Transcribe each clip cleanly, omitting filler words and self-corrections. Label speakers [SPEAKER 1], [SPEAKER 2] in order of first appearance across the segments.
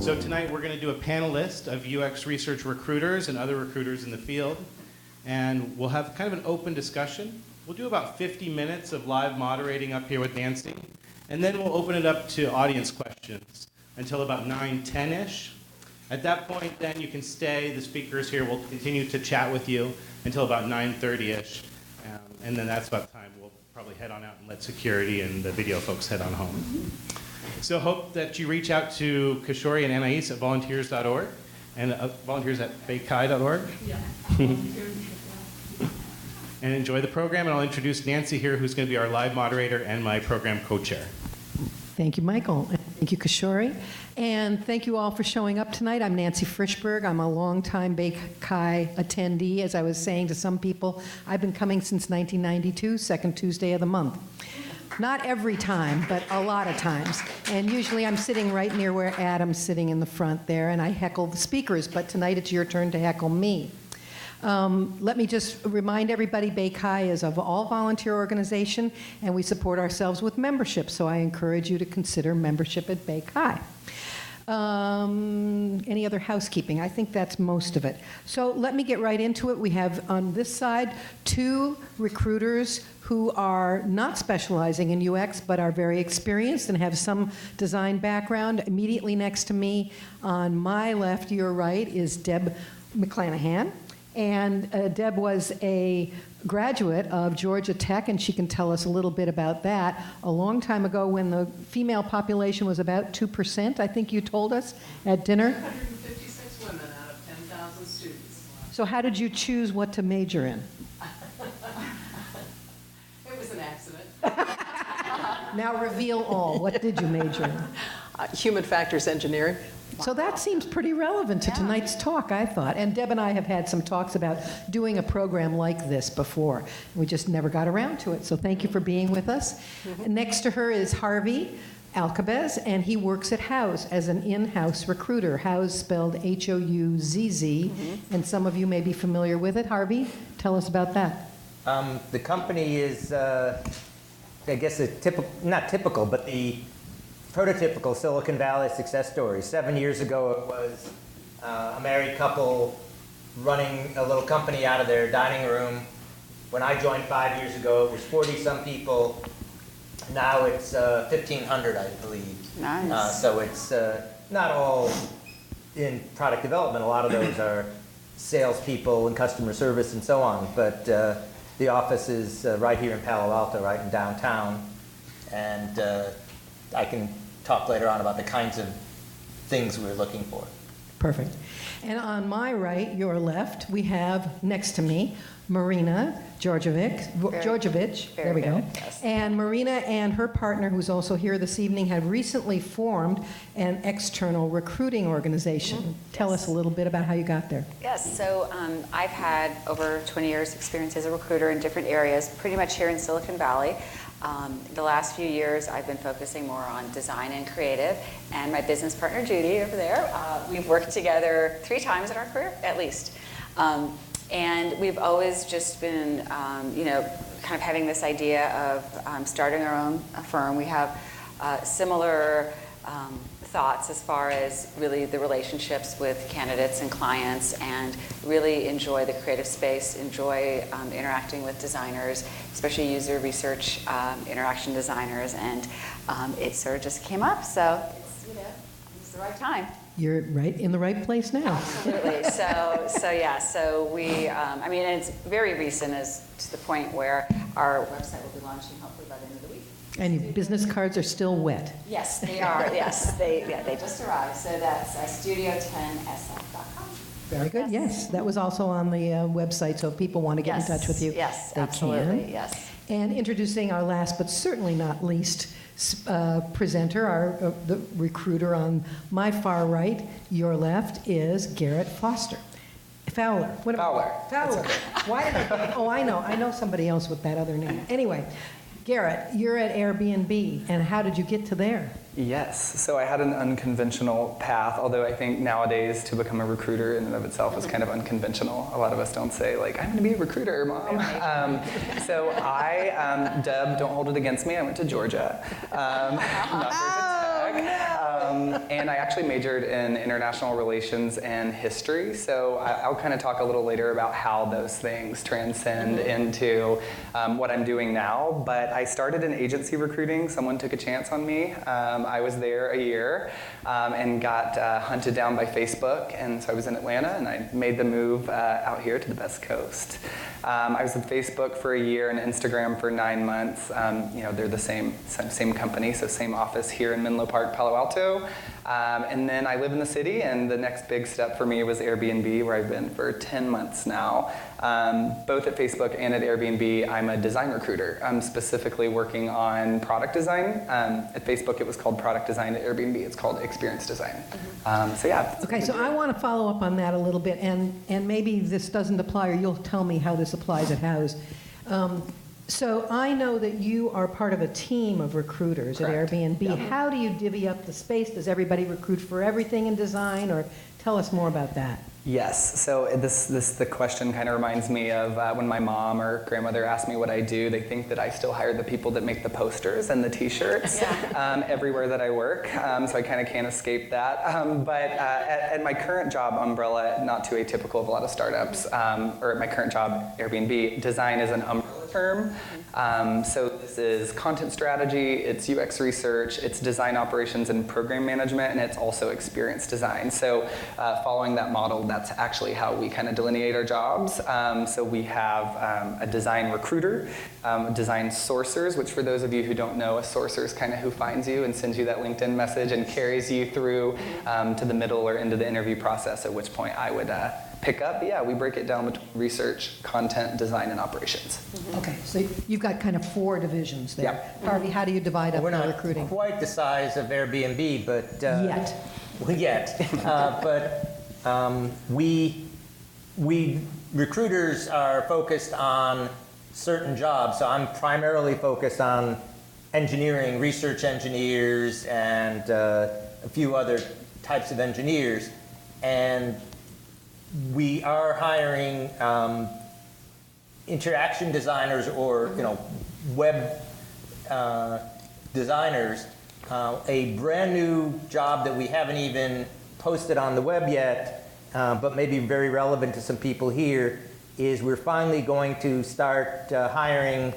[SPEAKER 1] So tonight we're going to do a panel list of UX research recruiters and other recruiters in the field. And we'll have kind of an open discussion. We'll do about 50 minutes of live moderating up here with Nancy. And then we'll open it up to audience questions until about 9:10-ish. At that point, then you can stay. The speakers here will continue to chat with you until about 9:30-ish. And then that's about the time we'll probably head on out and let security and the video folks head on home. So hope that you reach out to Kishori and Anais at volunteers.org and volunteers at baychi.org. Yeah. And enjoy the program. And I'll introduce Nancy here, who's going to be our live moderator and my program co-chair.
[SPEAKER 2] Thank you, Michael. Thank you, Kishori. And thank you all for showing up tonight. I'm Nancy Frischberg. I'm a longtime BayChi attendee. As I was saying to some people, I've been coming since 1992, second Tuesday of the month. Not every time, but a lot of times. And usually I'm sitting right near where Adam's sitting in the front there, and I heckle the speakers, but tonight it's your turn to heckle me. Let me just remind everybody, BayChi is a all-volunteer organization, and we support ourselves with membership, so I encourage you to consider membership at BayChi. Any other housekeeping? I think that's most of it. So let me get right into it. We have on this side 2 recruiters who are not specializing in UX but are very experienced and have some design background. Immediately next to me, on my left, your right, is Deb McClanahan. And Deb was a graduate of Georgia Tech, and she can tell us a little bit about that. A long time ago when the female population was about 2%, I think you told us at dinner.
[SPEAKER 3] 156 women out of 10,000 students.
[SPEAKER 2] So how did you choose what to major in?
[SPEAKER 3] It was an accident.
[SPEAKER 2] Now reveal all. What did you major in?
[SPEAKER 3] Human factors engineering.
[SPEAKER 2] So that seems pretty relevant to tonight's talk, I thought. And Deb and I have had some talks about doing a program like this before. We just never got around to it. So thank you for being with us. And next to her is Harvey Alcabez, and he works at Houzz as an in-house recruiter. Houzz spelled H-O-U-Z-Z, and some of you may be familiar with it. Harvey, tell us about that.
[SPEAKER 4] The company is, I guess, not typical, but the prototypical Silicon Valley success story. 7 years ago, it was a married couple running a little company out of their dining room. When I joined 5 years ago, it was 40-some people. Now it's 1,500, I believe.
[SPEAKER 5] Nice.
[SPEAKER 4] So it's not all in product development. A lot of those are salespeople and customer service and so on. But the office is right here in Palo Alto, right in downtown. And I can talk later on about the kinds of things we're looking for.
[SPEAKER 2] Perfect. And on my right, your left, we have next to me Marina Georgievich. There we go.
[SPEAKER 5] Yes.
[SPEAKER 2] And Marina and her partner, who's also here this evening, have recently formed an external recruiting organization. Tell us a little bit about how you got there.
[SPEAKER 5] Yes, so I've had over 20 years experience as a recruiter in different areas, pretty much here in Silicon Valley. The last few years, I've been focusing more on design and creative, and my business partner, Judy, over there, we've worked together 3 times in our career, at least. And we've always just been, kind of having this idea of starting our own firm. We have similar thoughts as far as really the relationships with candidates and clients, and really enjoy the creative space, enjoy interacting with designers, especially user research interaction designers, and it sort of just came up, so it's the right time.
[SPEAKER 2] You're right in the right place now.
[SPEAKER 5] Absolutely. So we, and it's very recent as to the point where our website will be launching hopefully by the end of the week.
[SPEAKER 2] And your business cards are still wet.
[SPEAKER 5] Yes, they are. Yes, they just arrived. So that's studio10sf.com.
[SPEAKER 2] Very good. Yes, that was also on the website, so if people want to get in touch with you,
[SPEAKER 5] yes,
[SPEAKER 2] they
[SPEAKER 5] absolutely,
[SPEAKER 2] can.
[SPEAKER 5] yes.
[SPEAKER 2] And introducing our last but certainly not least presenter, the recruiter on my far right, your left, is Garrett Fowler. Fowler. Why did I? Oh, I know somebody else with that other name. Anyway, Garrett, you're at Airbnb, and how did you get to there?
[SPEAKER 6] Yes, so I had an unconventional path, although I think nowadays to become a recruiter in and of itself is kind of unconventional. A lot of us don't say, like, I'm going to be a recruiter, Mom. So I, Deb, don't hold it against me, I went to Georgia, not Georgia Tech. And I actually majored in international relations and history, so I'll kind of talk a little later about how those things transcend into what I'm doing now. But I started in agency recruiting. Someone took a chance on me. I was there a year and got hunted down by Facebook, and so I was in Atlanta, and I made the move out here to the West Coast. I was with Facebook for a year and Instagram for 9 months. They're the same company, so same office here in Menlo Park, Palo Alto. And then I live in the city, and the next big step for me was Airbnb, where I've been for 10 months now. Both at Facebook and at Airbnb, I'm a design recruiter. I'm specifically working on product design. At Facebook, it was called product design. At Airbnb, it's called experience design. So yeah.
[SPEAKER 2] Okay, so I want to follow up on that a little bit, and maybe this doesn't apply, or you'll tell me how this applies at House. So I know that you are part of a team of recruiters
[SPEAKER 6] Correct.
[SPEAKER 2] at Airbnb.
[SPEAKER 6] Yep.
[SPEAKER 2] How do you divvy up the space? Does everybody recruit for everything in design, or tell us more about that?
[SPEAKER 6] Yes. So the question kind of reminds me of when my mom or grandmother asked me what I do. They think that I still hire the people that make the posters and the T-shirts everywhere that I work. So I kind of can't escape that. But at my current job, Umbrella, not too atypical of a lot of startups, or at my current job, Airbnb, design is an umbrella term. So this is content strategy, it's UX research, it's design operations and program management, and it's also experience design. So following that model, that's actually how we kind of delineate our jobs. So we have a design recruiter, design sourcers, which for those of you who don't know, a sourcer is kind of who finds you and sends you that LinkedIn message and carries you through to the middle or into the interview process, at which point I would pick up. But yeah, we break it down between research, content, design, and operations.
[SPEAKER 2] Okay, so you've got kind of 4 divisions there.
[SPEAKER 4] Yeah.
[SPEAKER 2] Harvey, how do you divide up
[SPEAKER 4] We're
[SPEAKER 2] the
[SPEAKER 4] not
[SPEAKER 2] recruiting?
[SPEAKER 4] quite the size of Airbnb, but
[SPEAKER 2] Yet.
[SPEAKER 4] well, yet. We recruiters are focused on certain jobs. So I'm primarily focused on engineering, research engineers, and a few other types of engineers. And we are hiring interaction designers or web designers. A brand new job that we haven't even posted on the web yet, but maybe very relevant to some people here, is we're finally going to start hiring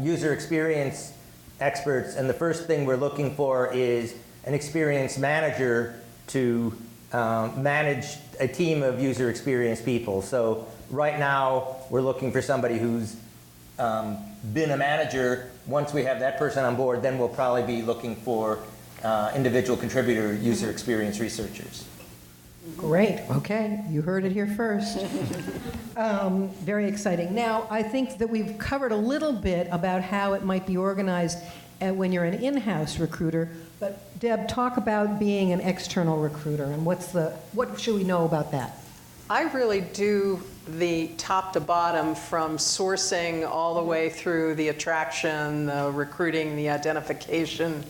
[SPEAKER 4] user experience experts. And the first thing we're looking for is an experience manager to manage a team of user experience people. So right now, we're looking for somebody who's been a manager. Once we have that person on board, then we'll probably be looking for individual contributor user experience researchers.
[SPEAKER 2] Great, okay, you heard it here first. Very exciting. Now, I think that we've covered a little bit about how it might be organized when you're an in-house recruiter, but Deb, talk about being an external recruiter, and what should we know about that?
[SPEAKER 3] I really do the top to bottom, from sourcing all the way through the attraction, the recruiting, the identification,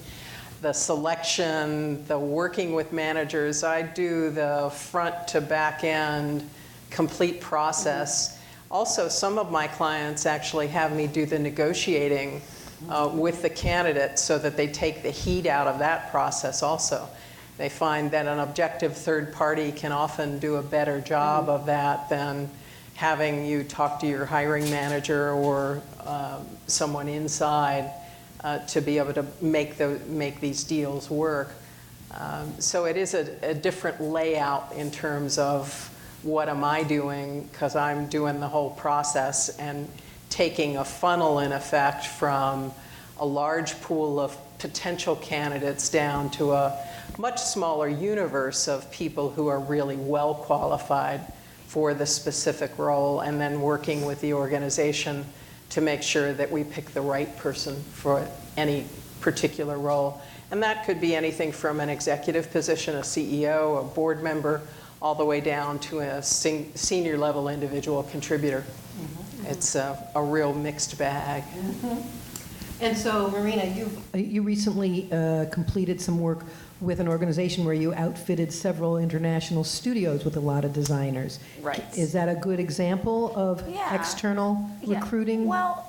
[SPEAKER 3] the selection, the working with managers. I do the front to back end complete process. Also, some of my clients actually have me do the negotiating with the candidate so that they take the heat out of that process also. They find that an objective third party can often do a better job of that than having you talk to your hiring manager or someone inside to be able to make these deals work. So it is a different layout in terms of what am I doing, because I'm doing the whole process and taking a funnel in effect from a large pool of potential candidates down to a much smaller universe of people who are really well qualified for the specific role, and then working with the organization to make sure that we pick the right person for any particular role. And that could be anything from an executive position, a CEO, a board member, all the way down to a senior level individual contributor. Mm-hmm. It's a real mixed bag.
[SPEAKER 2] Mm-hmm. And so, Marina, you recently completed some work with an organization where you outfitted several international studios with a lot of designers.
[SPEAKER 5] Right.
[SPEAKER 2] Is that a good example of
[SPEAKER 5] Yeah.
[SPEAKER 2] external
[SPEAKER 5] Yeah.
[SPEAKER 2] recruiting?
[SPEAKER 5] Well,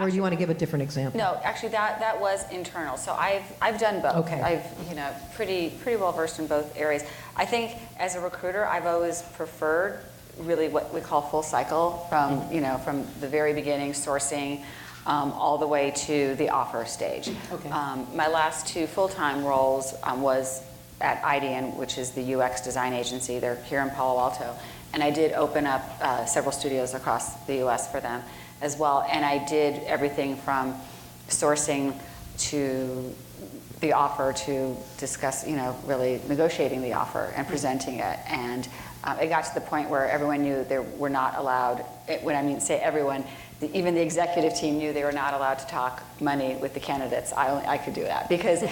[SPEAKER 2] Or do you want to give a different example?
[SPEAKER 5] no, actually, that was internal. So I've done both.
[SPEAKER 2] Okay.
[SPEAKER 5] I've pretty well versed in both areas. I think as a recruiter, I've always preferred really what we call full cycle from from the very beginning, sourcing, all the way to the offer stage.
[SPEAKER 2] Okay.
[SPEAKER 5] My last 2 full-time roles was at IDEAN, which is the UX design agency. They're here in Palo Alto, and I did open up several studios across the U.S. for them as well. And I did everything from sourcing to the offer to discuss, really negotiating the offer and presenting it. And it got to the point where everyone knew they were not allowed, when I say everyone, even the executive team knew they were not allowed to talk money with the candidates. I could do that because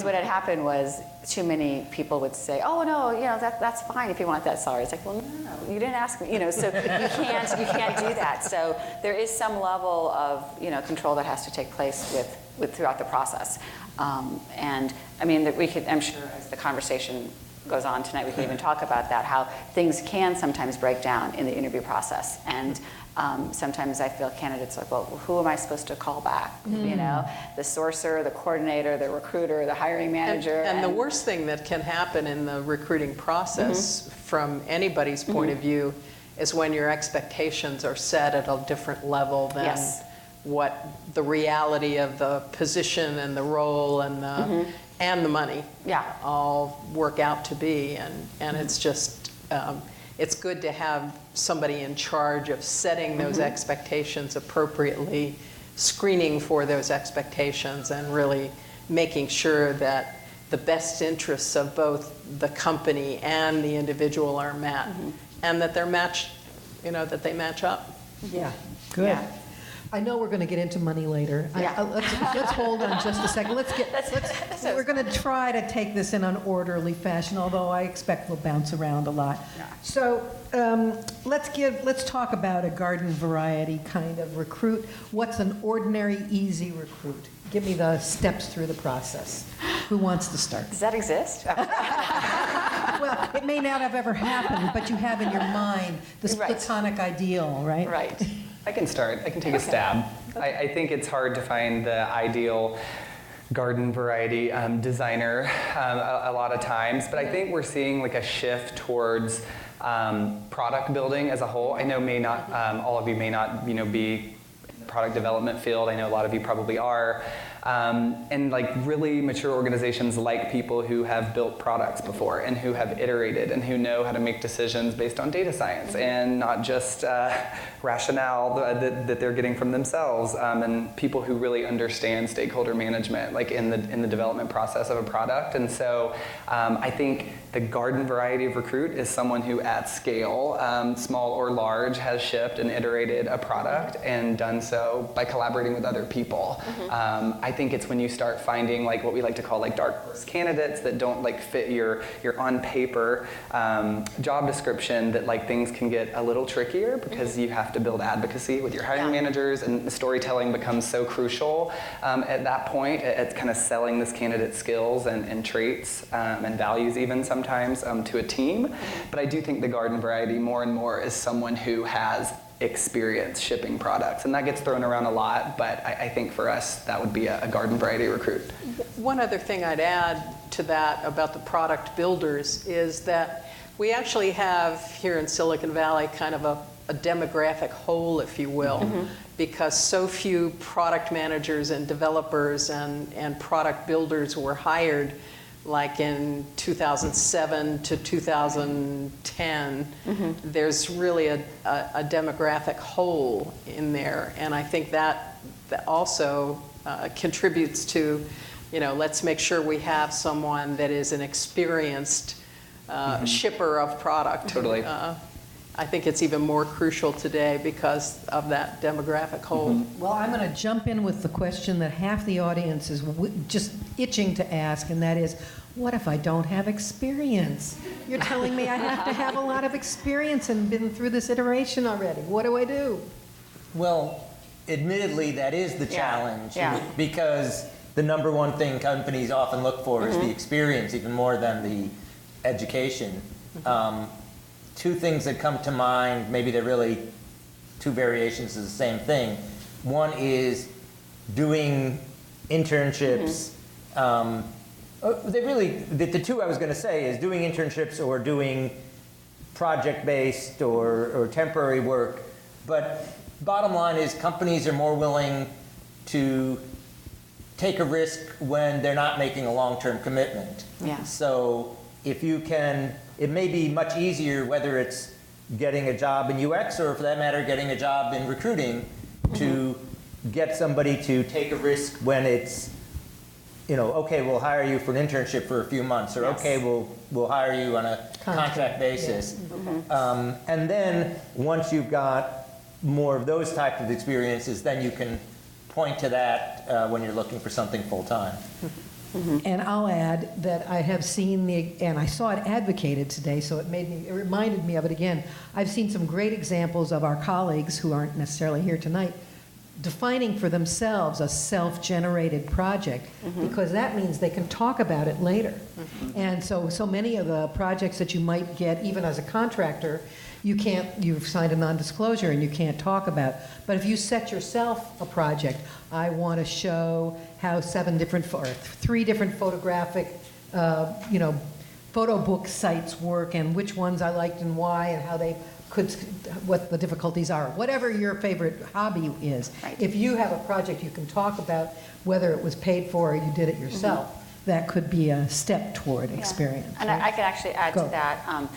[SPEAKER 5] what had happened was too many people would say, "Oh no, that's fine if you want that salary." It's like, well, no, you didn't ask me, so you can't do that. So there is some level of control that has to take place with throughout the process. And I mean that we could, I'm sure as the conversation goes on tonight, we can even talk about that, how things can sometimes break down in the interview process. And sometimes I feel candidates are like, well, who am I supposed to call back? The sourcer, the coordinator, the recruiter, the hiring manager.
[SPEAKER 3] And the worst thing that can happen in the recruiting process from anybody's point of view is when your expectations are set at a different level than
[SPEAKER 5] Yes.
[SPEAKER 3] what the reality of the position and the role and the money all work out to be. And it's just, it's good to have somebody in charge of setting those expectations appropriately, screening for those expectations, and really making sure that the best interests of both the company and the individual are met, and that they're matched, that they match up.
[SPEAKER 2] Yeah, good.
[SPEAKER 5] Yeah.
[SPEAKER 2] I know we're going to get into money later.
[SPEAKER 5] Yeah.
[SPEAKER 2] Let's hold on just a second. We're going to try to take this in an orderly fashion, although I expect we'll bounce around a lot.
[SPEAKER 5] Yeah.
[SPEAKER 2] So let's talk about a garden variety kind of recruit. What's an ordinary, easy recruit? Give me the steps through the process. Who wants to start?
[SPEAKER 5] Does that exist?
[SPEAKER 2] Well, it may not have ever happened, but you have in your mind this
[SPEAKER 5] Right.
[SPEAKER 2] platonic ideal, right?
[SPEAKER 5] Right.
[SPEAKER 6] I can start. I can take a stab. I think it's hard to find the ideal garden variety designer a lot of times, but I think we're seeing like a shift towards product building as a whole. I know all of you may not be in the product development field. I know a lot of you probably are. And like really mature organizations like people who have built products before and who have iterated and who know how to make decisions based on data science and not just rationale that they're getting from themselves, and people who really understand stakeholder management like in the development process of a product. And so I think the garden variety of recruit is someone who at scale, small or large, has shipped and iterated a product and done so by collaborating with other people. I think it's when you start finding like what we like to call like dark horse candidates that don't like fit your on paper job description that like things can get a little trickier because you have to build advocacy with your hiring managers, and the storytelling becomes so crucial at that point at kind of selling this candidate's skills and traits and values even sometimes to a team. But I do think the garden variety more and more is someone who has experience shipping products, and that gets thrown around a lot, but I think for us that would be a garden variety recruit.
[SPEAKER 3] One other thing I'd add to that about the product builders is that we actually have here in Silicon Valley kind of a demographic hole, if you will, because so few product managers and developers and product builders were hired like in 2007 to 2010, there's really a demographic hole in there. And I think that also contributes to, let's make sure we have someone that is an experienced shipper of product.
[SPEAKER 6] Totally.
[SPEAKER 3] I think it's even more crucial today because of that demographic hole.
[SPEAKER 2] Well, I'm going to jump in with the question that half the audience is just itching to ask, and that is, what if I don't have experience? You're telling me I have to have a lot of experience and been through this iteration already. What do I do?
[SPEAKER 4] Well, admittedly, that is the challenge.
[SPEAKER 5] Yeah.
[SPEAKER 4] Because the number one thing companies often look for is the experience, even more than the education. Two things that come to mind, maybe they're really two variations of the same thing. One is doing internships. The two I was going to say is doing internships or doing project-based or temporary work. But bottom line is companies are more willing to take a risk when they're not making a long-term commitment.
[SPEAKER 5] Yeah.
[SPEAKER 4] So if you can, it may be much easier whether it's getting a job in UX or for that matter getting a job in recruiting to get somebody to take a risk when it's, okay, we'll hire you for an internship for a few months, or
[SPEAKER 5] Yes.
[SPEAKER 4] okay, we'll hire you on a contract basis. And then once you've got more of those types of experiences, then you can point to that when you're looking for something full-time.
[SPEAKER 2] And I'll add that I have seen and I saw it advocated today, so it reminded me of it again. I've seen some great examples of our colleagues who aren't necessarily here tonight defining for themselves a self-generated project, because that means they can talk about it later. And so many of the projects that you might get, even as a contractor, you've signed a non-disclosure and you can't talk about. But if you set yourself a project, I want to show how 3 different photographic, photo book sites work and which ones I liked and why and how what the difficulties are, whatever your favorite hobby is.
[SPEAKER 5] Right.
[SPEAKER 2] If you have a project you can talk about, whether it was paid for or you did it yourself, that could be a step toward experience.
[SPEAKER 5] And
[SPEAKER 2] right?
[SPEAKER 5] I could actually add
[SPEAKER 2] Go.
[SPEAKER 5] to that.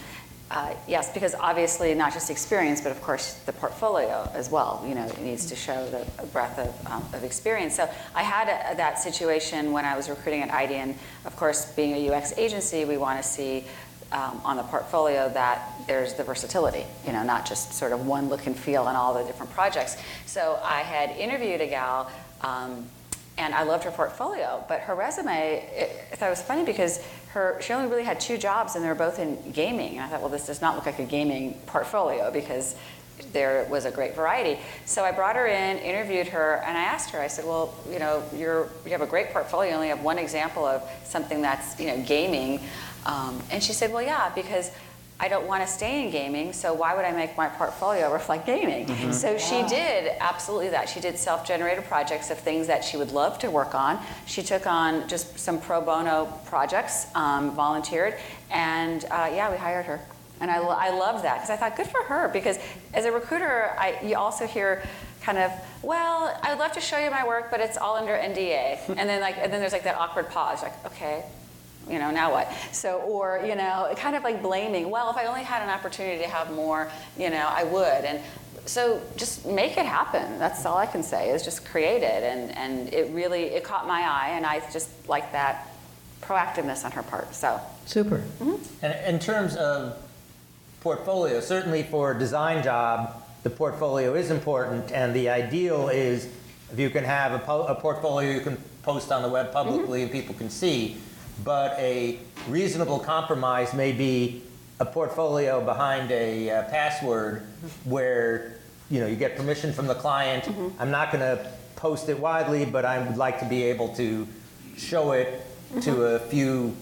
[SPEAKER 5] Yes, because obviously not just experience, but of course the portfolio as well. It needs to show the breadth of experience. So I had that situation when I was recruiting at IDEA. Of course, being a UX agency, we want to see on the portfolio that there's the versatility, not just sort of one look and feel on all the different projects. So I had interviewed a gal, and I loved her portfolio, but her resume, I thought it was funny because she only really had 2 jobs and they were both in gaming. And I thought, well, this does not look like a gaming portfolio because there was a great variety. So I brought her in, interviewed her, and I asked her, I said, well, you have a great portfolio, you only have one example of something that's, gaming. And she said, well, yeah, because I don't want to stay in gaming, so why would I make my portfolio reflect gaming? So she did absolutely that. She did self-generated projects of things that she would love to work on. She took on just some pro bono projects, volunteered, and we hired her. And I love that because I thought, good for her, because as a recruiter, you also hear kind of, well, I'd love to show you my work, but it's all under NDA. And then there's like that awkward pause, like, okay. Now what? So, or, kind of like blaming, well, if I only had an opportunity to have more, I would. And so just make it happen. That's all I can say is just create it. And it caught my eye, and I just like that proactiveness on her part, so.
[SPEAKER 2] Super.
[SPEAKER 4] And in terms of portfolio, certainly for a design job, the portfolio is important, and the ideal is if you can have a portfolio you can post on the web publicly and people can see. But a reasonable compromise may be a portfolio behind a password where you get permission from the client. I'm not going to post it widely, but I would like to be able to show it to a few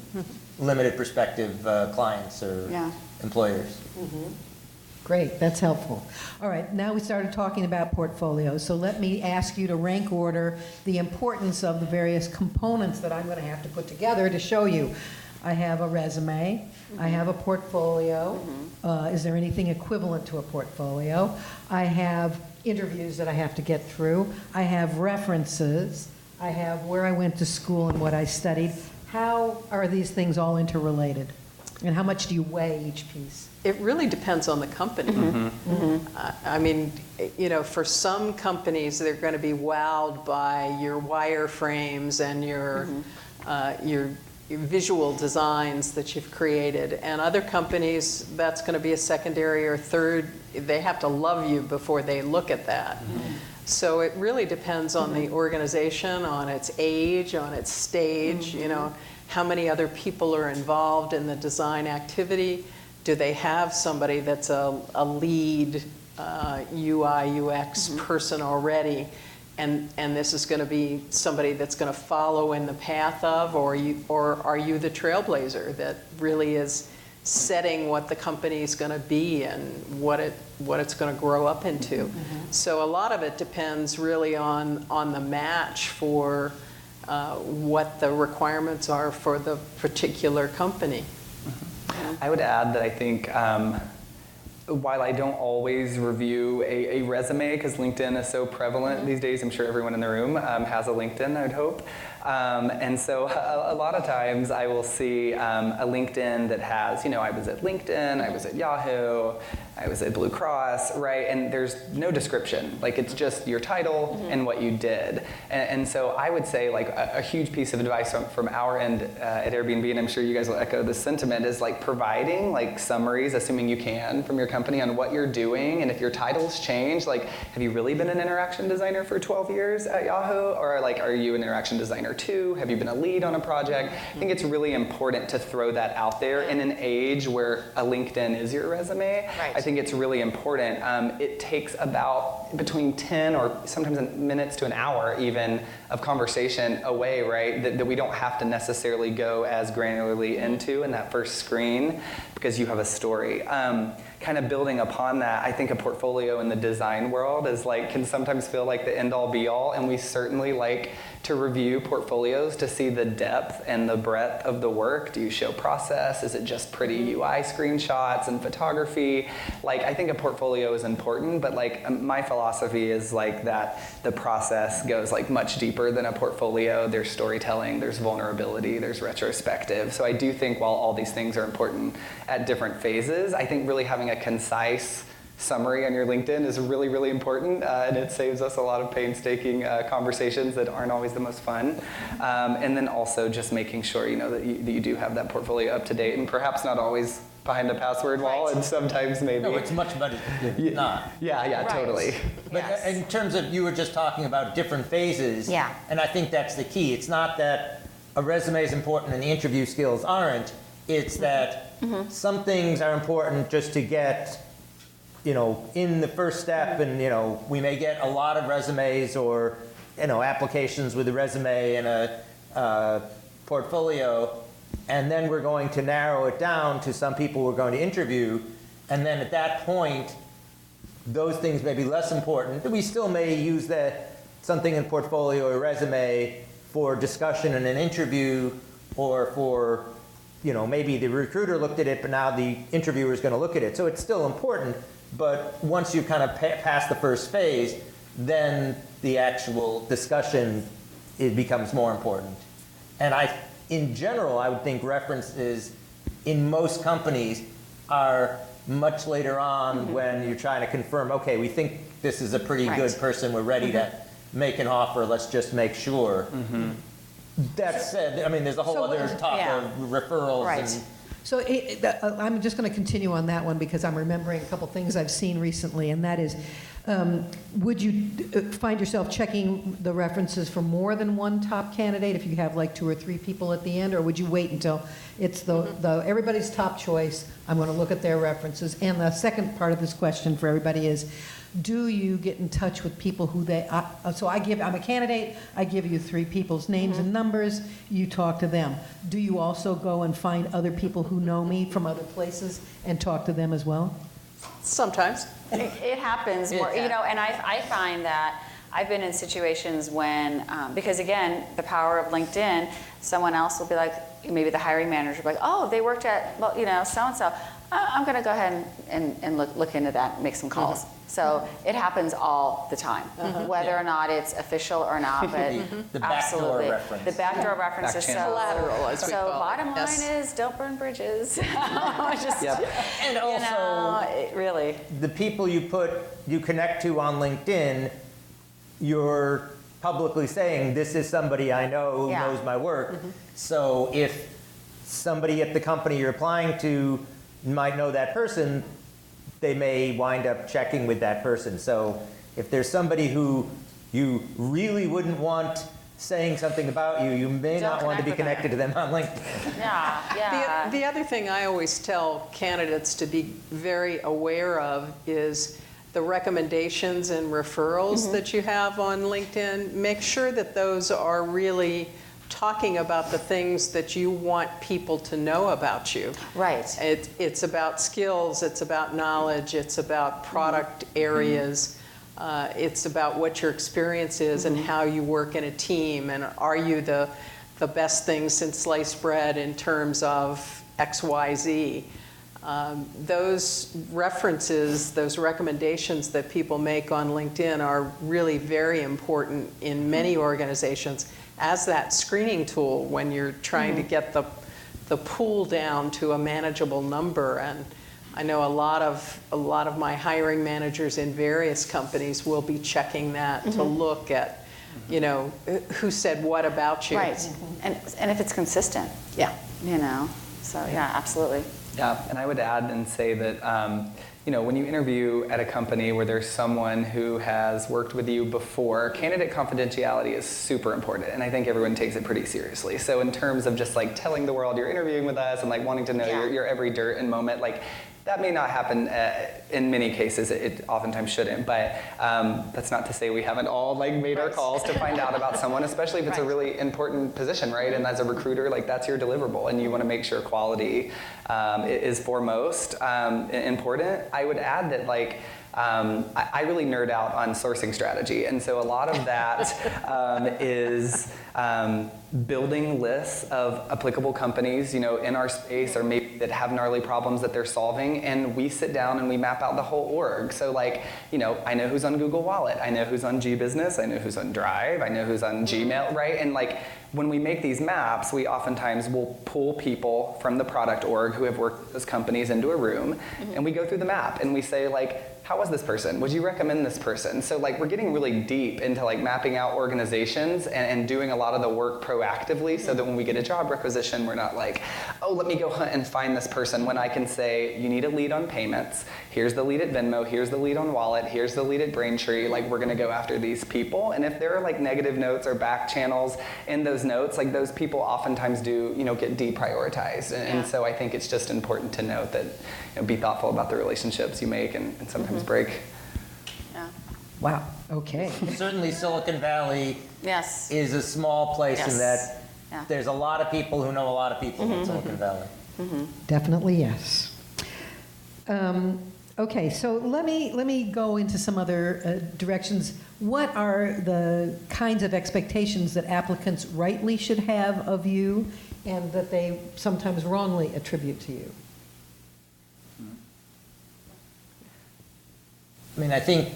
[SPEAKER 4] limited prospective clients or employers.
[SPEAKER 2] Great, that's helpful. All right, now we started talking about portfolios, so let me ask you to rank order the importance of the various components that I'm going to have to put together to show you. I have a resume, I have a portfolio. Is there anything equivalent to a portfolio? I have interviews that I have to get through. I have references. I have where I went to school and what I studied. How are these things all interrelated? And how much do you weigh each piece?
[SPEAKER 3] It really depends on the company. I mean, for some companies, they're going to be wowed by your wireframes and your visual designs that you've created. And other companies, that's going to be a secondary or third. They have to love you before they look at that. So it really depends on the organization, on its age, on its stage, how many other people are involved in the design activity. Do they have somebody that's a lead UI, UX person already, and this is going to be somebody that's going to follow in the path of, or are you the trailblazer that really is setting what the company is going to be and what it's going to grow up into? So a lot of it depends really on the match for what the requirements are for the particular company.
[SPEAKER 6] I would add that I think while I don't always review a resume, because LinkedIn is so prevalent these days, I'm sure everyone in the room has a LinkedIn, I would hope. And so a lot of times I will see a LinkedIn that has, I was at LinkedIn, I was at Yahoo, I was at Blue Cross, right? And there's no description. Like, it's just your title and what you did. And so I would say, like, a huge piece of advice from our end at Airbnb, and I'm sure you guys will echo this sentiment, is like providing like summaries, assuming you can, from your company on what you're doing. And if your titles change, like, have you really been an interaction designer for 12 years at Yahoo? Or like, are you an interaction designer too? Have you been a lead on a project? I think it's really important to throw that out there in an age where a LinkedIn is your resume.
[SPEAKER 3] Right.
[SPEAKER 6] I think it's really important. It takes about between 10 or sometimes minutes to an hour even of conversation away, right? That we don't have to necessarily go as granularly into in that first screen because you have a story. Kind of building upon that, I think a portfolio in the design world is like, can sometimes feel like the end all be all, and we certainly like to review portfolios to see the depth and the breadth of the work. Do you show process? Is it just pretty UI screenshots and photography? Like, I think a portfolio is important, but like my philosophy is like that the process goes like much deeper than a portfolio. There's storytelling, there's vulnerability, there's retrospective. So I do think while all these things are important at different phases, I think really having a concise summary on your LinkedIn is really, really important, and it saves us a lot of painstaking conversations that aren't always the most fun. And then also just making sure, that you do have that portfolio up to date, and perhaps not always behind a password wall, and sometimes maybe.
[SPEAKER 7] No, it's much better than not.
[SPEAKER 6] Yeah,
[SPEAKER 3] Right.
[SPEAKER 6] totally.
[SPEAKER 7] But in terms of, you were just talking about different phases.
[SPEAKER 8] Yeah.
[SPEAKER 7] And I think that's the key. It's not that a resume is important and the interview skills aren't. It's that some things are important just to get, in the first step, and, we may get a lot of resumes or, applications with a resume and a portfolio, and then we're going to narrow it down to some people we're going to interview, and then at that point, those things may be less important. We still may use something in portfolio or resume for discussion in an interview, or for, maybe the recruiter looked at it, but now the interviewer is going to look at it. So it's still important, but once you kind of pass the first phase, then the actual discussion, it becomes more important. And in general, I would think references in most companies are much later on when you're trying to confirm, okay, we think this is a pretty good person, we're ready to make an offer, let's just make sure. That said, there's a whole other talk of referrals.
[SPEAKER 8] Right.
[SPEAKER 7] And
[SPEAKER 2] So I'm just going to continue on that one because I'm remembering a couple things I've seen recently, and that is, would you find yourself checking the references for more than one top candidate if you have like 2 or 3 people at the end, or would you wait until it's the everybody's top choice? I'm going to look at their references. And the second part of this question for everybody is, do you get in touch with people who I'm a candidate, I give you 3 people's names and numbers, you talk to them. Do you also go and find other people who know me from other places and talk to them as well?
[SPEAKER 3] Sometimes.
[SPEAKER 5] It happens more, and I find that I've been in situations when, because again, the power of LinkedIn, someone else will be like, maybe the hiring manager will be like, oh, they worked at, so-and-so. I'm going to go ahead and look into that and make some calls. So it happens all the time, whether or not it's official or not, but
[SPEAKER 7] the backdoor
[SPEAKER 5] absolutely.
[SPEAKER 7] reference.
[SPEAKER 5] The backdoor reference
[SPEAKER 6] Back
[SPEAKER 5] is
[SPEAKER 6] channel.
[SPEAKER 3] Collateral, as we
[SPEAKER 5] so
[SPEAKER 3] call it.
[SPEAKER 5] bottom line
[SPEAKER 3] Yes.
[SPEAKER 5] is don't burn bridges.
[SPEAKER 7] And also,
[SPEAKER 5] Really.
[SPEAKER 7] the people you connect to on LinkedIn, you're publicly saying, this is somebody I know who knows my work. So if somebody at the company you're applying to might know that person, they may wind up checking with that person. So if there's somebody who you really wouldn't want saying something about you, you may
[SPEAKER 5] Don't
[SPEAKER 7] not want to be
[SPEAKER 5] connect
[SPEAKER 7] connected to them on LinkedIn.
[SPEAKER 5] Yeah.
[SPEAKER 3] The other thing I always tell candidates to be very aware of is the recommendations and referrals that you have on LinkedIn, make sure that those are really talking about the things that you want people to know about you.
[SPEAKER 5] Right.
[SPEAKER 3] It's about skills, it's about knowledge, it's about product areas, it's about what your experience is and how you work in a team, and are you the best thing since sliced bread in terms of XYZ. Those references, those recommendations that people make on LinkedIn are really very important in many organizations as that screening tool when you're trying to get the pool down to a manageable number. And I know a lot of my hiring managers in various companies will be checking that to look at, you know, who said what about you.
[SPEAKER 5] Right. And if it's consistent.
[SPEAKER 3] Yeah.
[SPEAKER 5] You know, so yeah, absolutely.
[SPEAKER 6] Yeah, and I would add and say that, you know, when you interview at a company where there's someone who has worked with you before, candidate confidentiality is super important, and I think everyone takes it pretty seriously. So in terms of just like telling the world you're interviewing with us and like wanting to know your every dirt and moment, like that may not happen in many cases. It oftentimes shouldn't, but that's not to say we haven't all like made our calls to find out about someone, especially if it's a really important position, right? And as a recruiter, like that's your deliverable, and you want to make sure quality is foremost important. I would add that like I really nerd out on sourcing strategy, and so a lot of that is building lists of applicable companies, you know, in our space or maybe that have gnarly problems that they're solving, and we sit down and we map out the whole org. So like, you know, I know who's on Google Wallet, I know who's on Gbusiness, I know who's on Drive, I know who's on Gmail, right? And like, when we make these maps, we oftentimes will pull people from the product org who have worked with those companies into a room, and we go through the map and we say like, how was this person? Would you recommend this person? So like we're getting really deep into like mapping out organizations and doing a lot of the work proactively so that when we get a job requisition, we're not like, oh, let me go hunt and find this person, when I can say, you need a lead on payments, here's the lead at Venmo, here's the lead on Wallet, here's the lead at Braintree, like we're gonna go after these people. And if there are like negative notes or back channels in those notes, like those people oftentimes do, you know, get deprioritized. And so I think it's just important to note that, you know, be thoughtful about the relationships you make and sometimes break.
[SPEAKER 5] Yeah.
[SPEAKER 2] Wow, okay.
[SPEAKER 7] Certainly Silicon Valley
[SPEAKER 5] Yes.
[SPEAKER 7] is a small place in
[SPEAKER 5] Yes.
[SPEAKER 7] that there's a lot of people who know a lot of people in Silicon Valley.
[SPEAKER 2] Definitely yes. Okay, so let me go into some other directions. What are the kinds of expectations that applicants rightly should have of you and that they sometimes wrongly attribute to you?
[SPEAKER 7] I mean, I think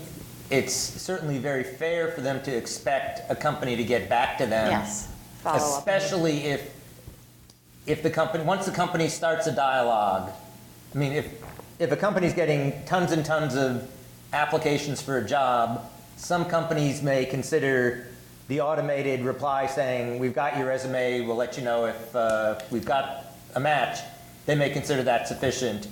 [SPEAKER 7] it's certainly very fair for them to expect a company to get back to them.
[SPEAKER 5] Yes. Follow up.
[SPEAKER 7] Especially if the company, once the company starts a dialogue, I mean, if a company's getting tons and tons of applications for a job, some companies may consider the automated reply saying, we've got your resume, we'll let you know if we've got a match. They may consider that sufficient.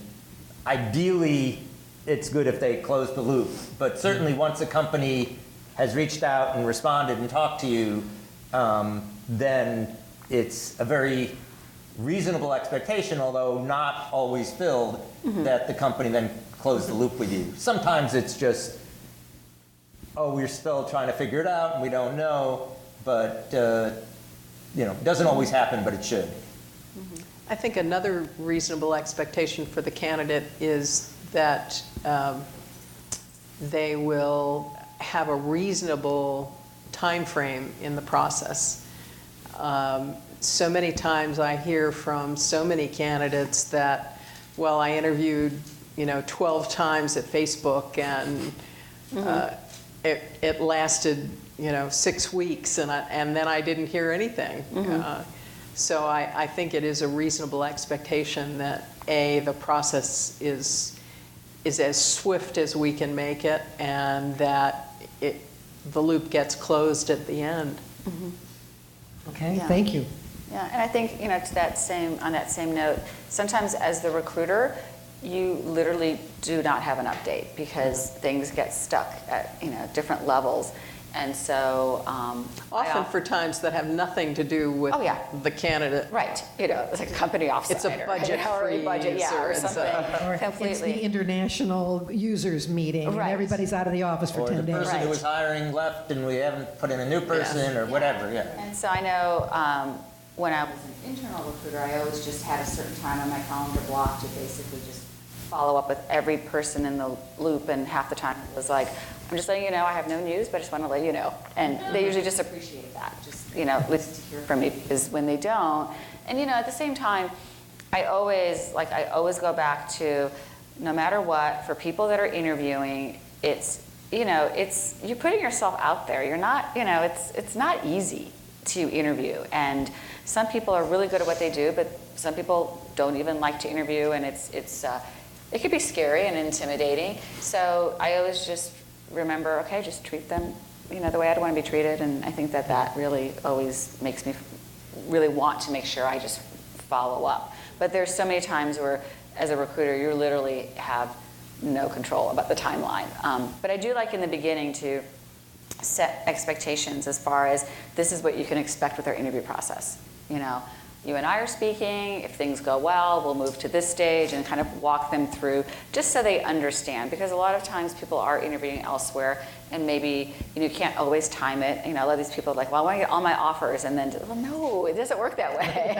[SPEAKER 7] Ideally, it's good if they close the loop. But certainly once a company has reached out and responded and talked to you, then it's a very reasonable expectation, although not always filled, that the company then close the loop with you. Sometimes it's just, oh, we're still trying to figure it out and we don't know, but you know, it doesn't always happen, but it should.
[SPEAKER 3] I think another reasonable expectation for the candidate is that they will have a reasonable time frame in the process. So many times I hear from so many candidates that, well, I interviewed, 12 times at Facebook and it lasted, 6 weeks and then I didn't hear anything. So I think it is a reasonable expectation that the process is as swift as we can make it, and that the loop gets closed at the end.
[SPEAKER 2] Okay,
[SPEAKER 5] Yeah.
[SPEAKER 2] thank you.
[SPEAKER 5] Yeah, and I think, on that same note, sometimes as the recruiter, you literally do not have an update because things get stuck at, different levels. And so
[SPEAKER 3] Often for times that have nothing to do with
[SPEAKER 5] Oh, yeah.
[SPEAKER 3] the candidate.
[SPEAKER 5] right, it's like a company offsite.
[SPEAKER 3] It's a budget
[SPEAKER 5] or a
[SPEAKER 3] freeze
[SPEAKER 5] budget, yeah,
[SPEAKER 3] or
[SPEAKER 5] or
[SPEAKER 3] it's a-
[SPEAKER 5] something
[SPEAKER 2] Or it's the
[SPEAKER 5] completely.
[SPEAKER 2] international users meeting, and
[SPEAKER 5] Right.
[SPEAKER 2] everybody's out of the office for
[SPEAKER 7] Or
[SPEAKER 2] 10
[SPEAKER 7] the
[SPEAKER 2] days.
[SPEAKER 7] person who
[SPEAKER 5] Right.
[SPEAKER 7] was hiring left and we haven't put in a new person or whatever, yeah.
[SPEAKER 5] And so I know when I was an internal recruiter, I always just had a certain time on my calendar blocked to basically just follow up with every person in the loop, and half the time it was like, I'm just letting you know I have no news, but I just want to let you know. And they usually just appreciate that, just, at least to hear from me, because when they don't, and at the same time, I always go back to, no matter what, for people that are interviewing, it's, you're putting yourself out there. You're not, it's not easy to interview. And some people are really good at what they do, but some people don't even like to interview, and it could be scary and intimidating. So I always just remember, okay, just treat them, the way I'd want to be treated. And I think that really always makes me really want to make sure I just follow up. But there's so many times where, as a recruiter, you literally have no control about the timeline. But I do like in the beginning to set expectations as far as this is what you can expect with our interview process. You and I are speaking. If things go well, we'll move to this stage and kind of walk them through just so they understand. Because a lot of times people are interviewing elsewhere, and maybe you can't always time it. A lot of these people are like, well, I want to get all my offers, and then, well, no, it doesn't work that way.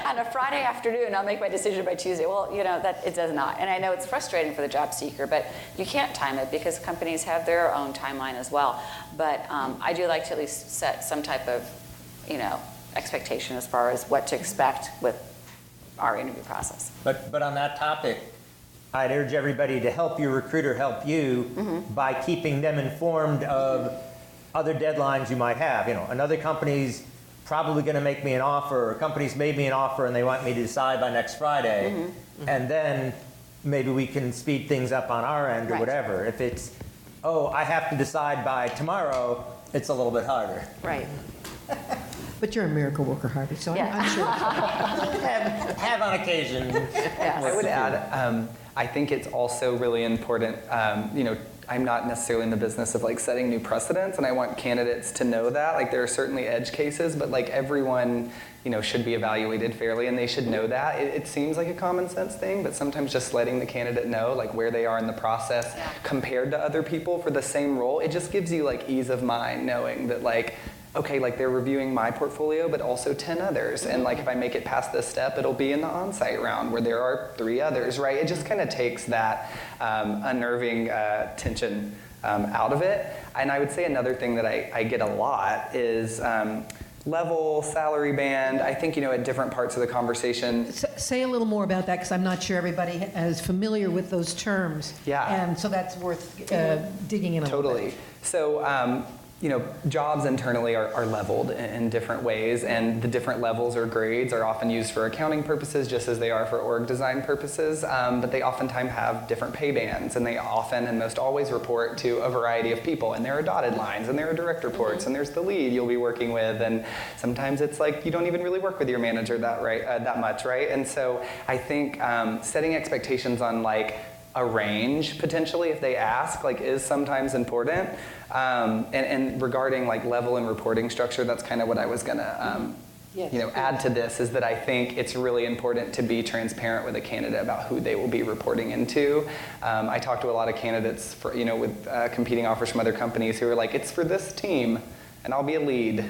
[SPEAKER 5] On a Friday afternoon, I'll make my decision by Tuesday. Well, that it does not. And I know it's frustrating for the job seeker, but you can't time it because companies have their own timeline as well. But I do like to at least set some type of, expectation as far as what to expect with our interview process.
[SPEAKER 7] But on that topic, I'd urge everybody to help your recruiter help you by keeping them informed of other deadlines you might have. Another company's probably going to make me an offer, or a company's made me an offer and they want me to decide by next Friday, and then maybe we can speed things up on our end or
[SPEAKER 5] Right.
[SPEAKER 7] whatever. If it's, oh, I have to decide by tomorrow, it's a little bit harder.
[SPEAKER 5] Right.
[SPEAKER 2] But you're a miracle worker, Harvey, so
[SPEAKER 5] Yeah.
[SPEAKER 2] I'm sure.
[SPEAKER 7] Have on occasion.
[SPEAKER 6] I would add, I think it's also really important, I'm not necessarily in the business of setting new precedents, and I want candidates to know that. There are certainly edge cases, but everyone, should be evaluated fairly, and they should know that. It seems like a common sense thing, but sometimes just letting the candidate know where they are in the process compared to other people for the same role, it just gives you ease of mind knowing that okay, they're reviewing my portfolio, but also 10 others. And if I make it past this step, it'll be in the on-site round where there are 3 others, right? It just kind of takes that unnerving tension out of it. And I would say another thing that I get a lot is level, salary band. I think, at different parts of the conversation.
[SPEAKER 2] Say a little more about that, because I'm not sure everybody is familiar with those terms.
[SPEAKER 6] Yeah.
[SPEAKER 2] And so that's worth digging in a little bit.
[SPEAKER 6] Totally. So, jobs internally are leveled in different ways, and the different levels or grades are often used for accounting purposes just as they are for org design purposes, but they oftentimes have different pay bands, and they often and most always report to a variety of people, and there are dotted lines, and there are direct reports, and there's the lead you'll be working with, and sometimes it's you don't even really work with your manager that much, right? And so I think setting expectations on a range potentially if they ask is sometimes important, and regarding level and reporting structure, that's kind of what I was gonna add to this, is that I think it's really important to be transparent with a candidate about who they will be reporting into. I talk to a lot of candidates with competing offers from other companies who are it's for this team and I'll be a lead.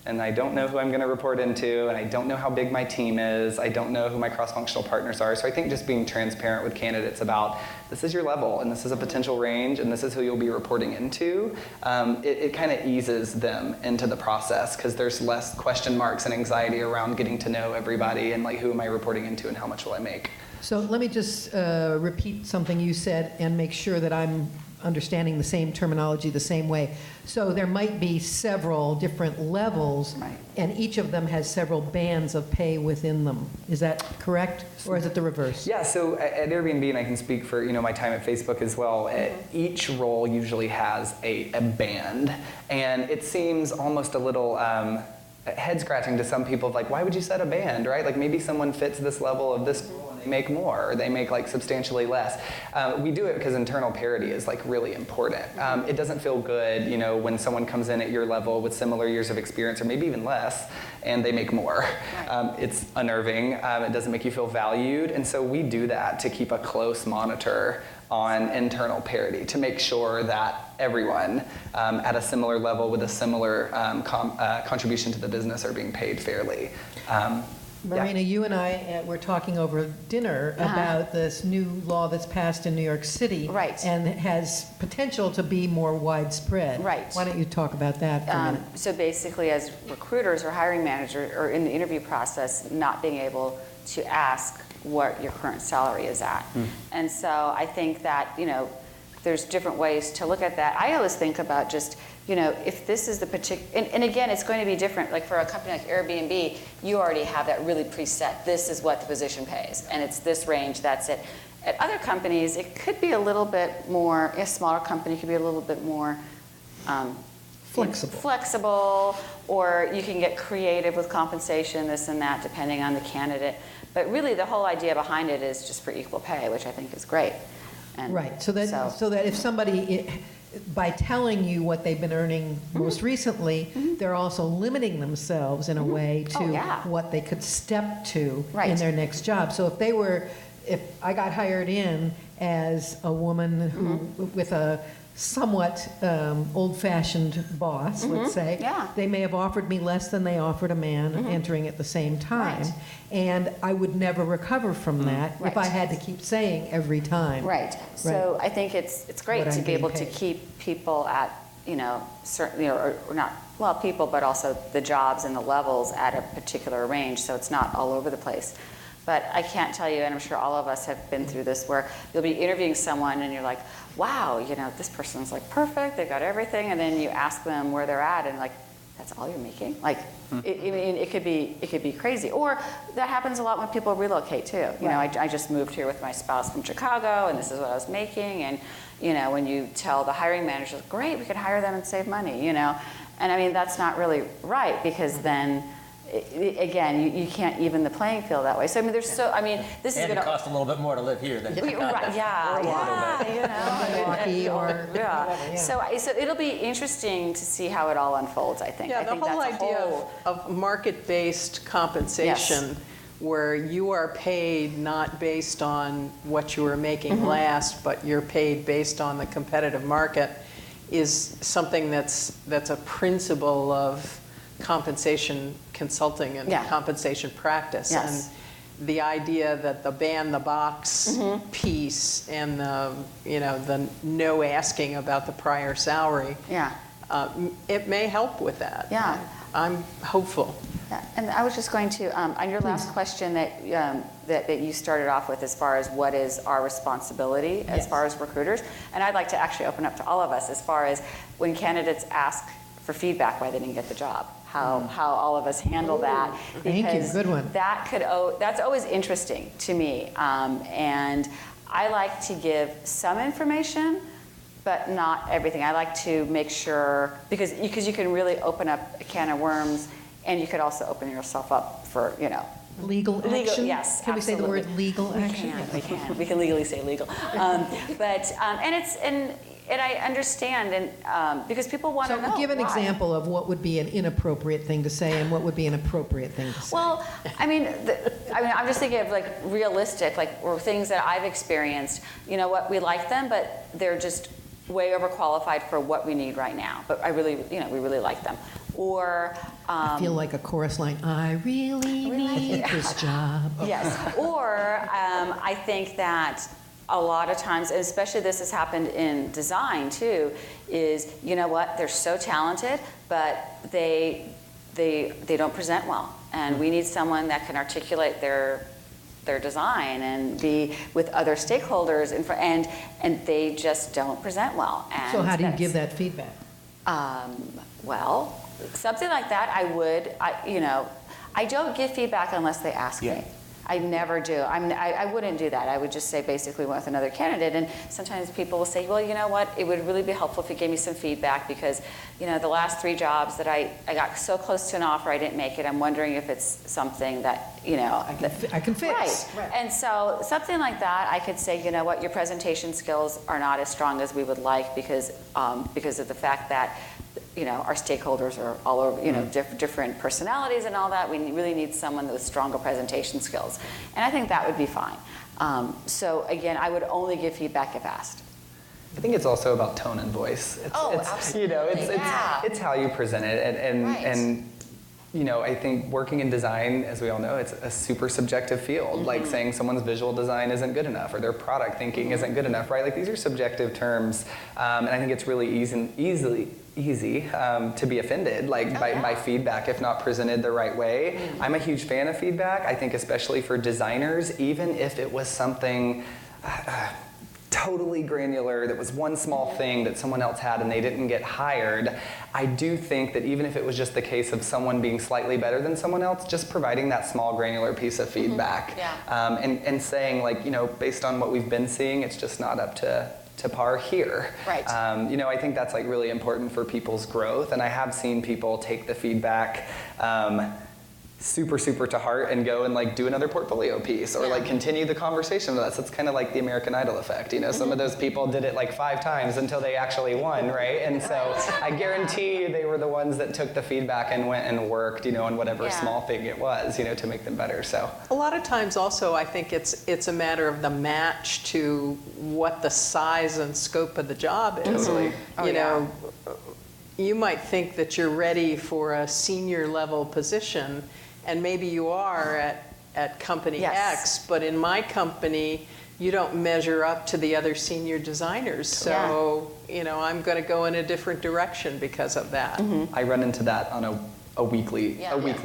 [SPEAKER 6] And I don't know who I'm going to report into, and I don't know how big my team is. I don't know who my cross-functional partners are. So I think just being transparent with candidates about this is your level, and this is a potential range, and this is who you'll be reporting into, it kind of eases them into the process, because there's less question marks and anxiety around getting to know everybody and who am I reporting into and how much will I make.
[SPEAKER 2] So let me just repeat something you said and make sure that I'm understanding the same terminology the same way. So there might be several different levels,
[SPEAKER 5] Right.
[SPEAKER 2] and each of them has several bands of pay within them. Is that correct, or is it the reverse?
[SPEAKER 6] Yeah, so at Airbnb, and I can speak for my time at Facebook as well, each role usually has a band, and it seems almost a little head scratching to some people of why would you set a band, right? Maybe someone fits this level of this role and and they make more, or they make like substantially less. We do it because internal parity is like really important. It doesn't feel good, you know, when someone comes in at your level with similar years of experience, or maybe even less, and they make more. It's unnerving. It doesn't make you feel valued, and so we do that to keep a close monitor on internal parity, to make sure that everyone at a similar level with a similar contribution to the business are being paid fairly.
[SPEAKER 2] Marina, you and I were talking over dinner about this new law that's passed in New York City.
[SPEAKER 5] Right.
[SPEAKER 2] And it has potential to be more widespread.
[SPEAKER 5] Right.
[SPEAKER 2] Why don't you talk about that for a minute?
[SPEAKER 5] So basically, as recruiters or hiring managers, or in the interview process, not being able to ask what your current salary is at. And so I think that, you know, there's different ways to look at that. I always think about just, you know, if this is the particular, and again, it's going to be different. Like for a company like Airbnb, you already have that really preset. This is what the position pays, and it's this range, that's it. At other companies, it could be a little bit more, a smaller company could be a little bit more flexible, or you can get creative with compensation, this and that, depending on the candidate. But really, the whole idea behind it is just for equal pay, which I think is great. And
[SPEAKER 2] Right, so that if somebody, by telling you what they've been earning most recently, they're also limiting themselves in a way to what they could step to in their next job. So if I got hired in as a woman who, with a somewhat old-fashioned boss, let's say, they may have offered me less than they offered a man entering at the same time.
[SPEAKER 5] Right.
[SPEAKER 2] And I would never recover from that if I had to keep saying every time.
[SPEAKER 5] Right. So I think it's great
[SPEAKER 2] What
[SPEAKER 5] to
[SPEAKER 2] I'm
[SPEAKER 5] be able
[SPEAKER 2] being
[SPEAKER 5] to
[SPEAKER 2] paid.
[SPEAKER 5] keep people at, you know, certain, you know, or not, well, people, but also the jobs and the levels at a particular range, so it's not all over the place. But I can't tell you, and I'm sure all of us have been through this, where you'll be interviewing someone and you're like, wow, you know, this person's like perfect, they've got everything, and then you ask them where they're at, and like, that's all you're making? Like, it could be crazy. Or that happens a lot when people relocate too. You know, I just moved here with my spouse from Chicago, and this is what I was making, and you know, when you tell the hiring manager, great, we could hire them and save money, you know, and I mean, that's not really right, because then, again, you can't even the playing field that way. So I mean, this is
[SPEAKER 7] And
[SPEAKER 5] going
[SPEAKER 7] it costs a little bit more to live here than
[SPEAKER 5] right,
[SPEAKER 2] Milwaukee or
[SPEAKER 5] yeah. So it'll be interesting to see how it all unfolds, I think.
[SPEAKER 3] Yeah,
[SPEAKER 5] I
[SPEAKER 3] the
[SPEAKER 5] think
[SPEAKER 3] whole
[SPEAKER 5] that's a
[SPEAKER 3] idea
[SPEAKER 5] whole-
[SPEAKER 3] of market-based compensation, where you are paid not based on what you were making last, but you're paid based on the competitive market, is something that's a principle of compensation consulting and compensation practice.
[SPEAKER 5] Yes.
[SPEAKER 3] And the idea that the ban the box piece and the, you know, the no asking about the prior salary, it may help with that.
[SPEAKER 5] Yeah.
[SPEAKER 3] I'm hopeful.
[SPEAKER 5] Yeah, and I was just going to, on your last question that you started off with, as far as what is our responsibility as far as recruiters, and I'd like to actually open up to all of us as far as when candidates ask for feedback why they didn't get the job, how all of us handle that.
[SPEAKER 2] Thank you, good one.
[SPEAKER 5] That's always interesting to me, and I like to give some information, but not everything. I like to make sure, because you can really open up a can of worms, and you could also open yourself up for, you know,
[SPEAKER 2] legal action?
[SPEAKER 5] Yes,
[SPEAKER 2] Can we say the word
[SPEAKER 5] absolutely.
[SPEAKER 2] legal action?
[SPEAKER 5] We can legally say legal. And I understand, and because people want to know.
[SPEAKER 2] So give an
[SPEAKER 5] why.
[SPEAKER 2] example of what would be an inappropriate thing to say and what would be an appropriate thing to say.
[SPEAKER 5] Well, I'm just thinking of like realistic, or things that I've experienced. You know what, we like them, but they're just way overqualified for what we need right now. But we really like them. Or
[SPEAKER 2] I feel like a chorus line, I really need this job.
[SPEAKER 5] yes. Or I think that a lot of times, and especially this has happened in design too, is, you know what, they're so talented, but they don't present well. And we need someone that can articulate their design and be with other stakeholders, and they just don't present well. And
[SPEAKER 2] So how do you give that feedback?
[SPEAKER 5] Well, something like that, I don't give feedback unless they ask me. I never do. I wouldn't do that. I would just say basically went with another candidate. And sometimes people will say, well, you know what? It would really be helpful if you gave me some feedback because, you know, the last 3 jobs that I got so close to an offer, I didn't make it. I'm wondering if it's something that, you know.
[SPEAKER 2] I can fix.
[SPEAKER 5] Right. And so something like that, I could say, you know what? Your presentation skills are not as strong as we would like because of the fact that, you know, our stakeholders are all over, you know, different personalities and all that. We really need someone with stronger presentation skills. And I think that would be fine. So again, I would only give feedback if asked.
[SPEAKER 6] I think it's also about tone and voice.
[SPEAKER 5] Absolutely.
[SPEAKER 6] You know, it's how you present it. And you know, I think working in design, as we all know, it's a super subjective field. Like saying someone's visual design isn't good enough or their product thinking isn't good enough, right? Like these are subjective terms. And I think it's really easy to be offended by feedback if not presented the right way. I'm a huge fan of feedback. I think especially for designers, even if it was something totally granular, that was one small thing that someone else had and they didn't get hired, I do think that even if it was just the case of someone being slightly better than someone else, just providing that small granular piece of feedback and saying, like, you know, based on what we've been seeing, it's just not up to par here.
[SPEAKER 5] Right.
[SPEAKER 6] You know, I think that's like really important for people's growth, and I have seen people take the feedback super to heart and go and like do another portfolio piece or like continue the conversation with us. It's kind of like the American Idol effect, you know. Some of those people did it like 5 times until they actually won, right? And so I guarantee you they were the ones that took the feedback and went and worked, you know, on whatever small thing it was, you know, to make them better. So
[SPEAKER 3] A lot of times also I think it's a matter of the match to what the size and scope of the job is.
[SPEAKER 6] Totally.
[SPEAKER 3] You know, you might think that you're ready for a senior level position, and maybe you are at company X, but in my company, you don't measure up to the other senior designers. So, you know, I'm going to go in a different direction because of that.
[SPEAKER 6] I run into that on a weekly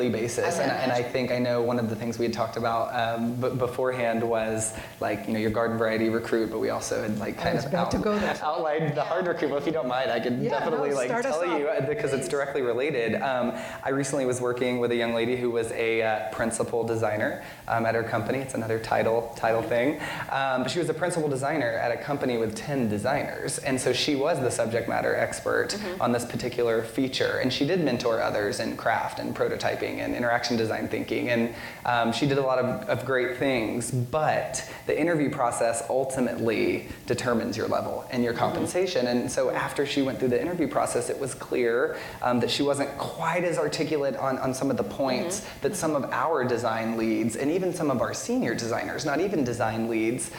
[SPEAKER 6] basis, and I think I know one of the things we had talked about beforehand was like, you know, your garden variety recruit, but we also had like kind of outlined the hard recruit. Well, if you don't mind, I could definitely tell you because it's directly related. I recently was working with a young lady who was a principal designer at her company. It's another title thing, but she was a principal designer at a company with 10 designers, and so she was the subject matter expert on this particular feature, and she did mentor others in craft and prototyping and interaction design thinking, and she did a lot of great things, but the interview process ultimately determines your level and your compensation. And so after she went through the interview process, it was clear that she wasn't quite as articulate on some of the points that some of our design leads and even some of our senior designers, not even design leads,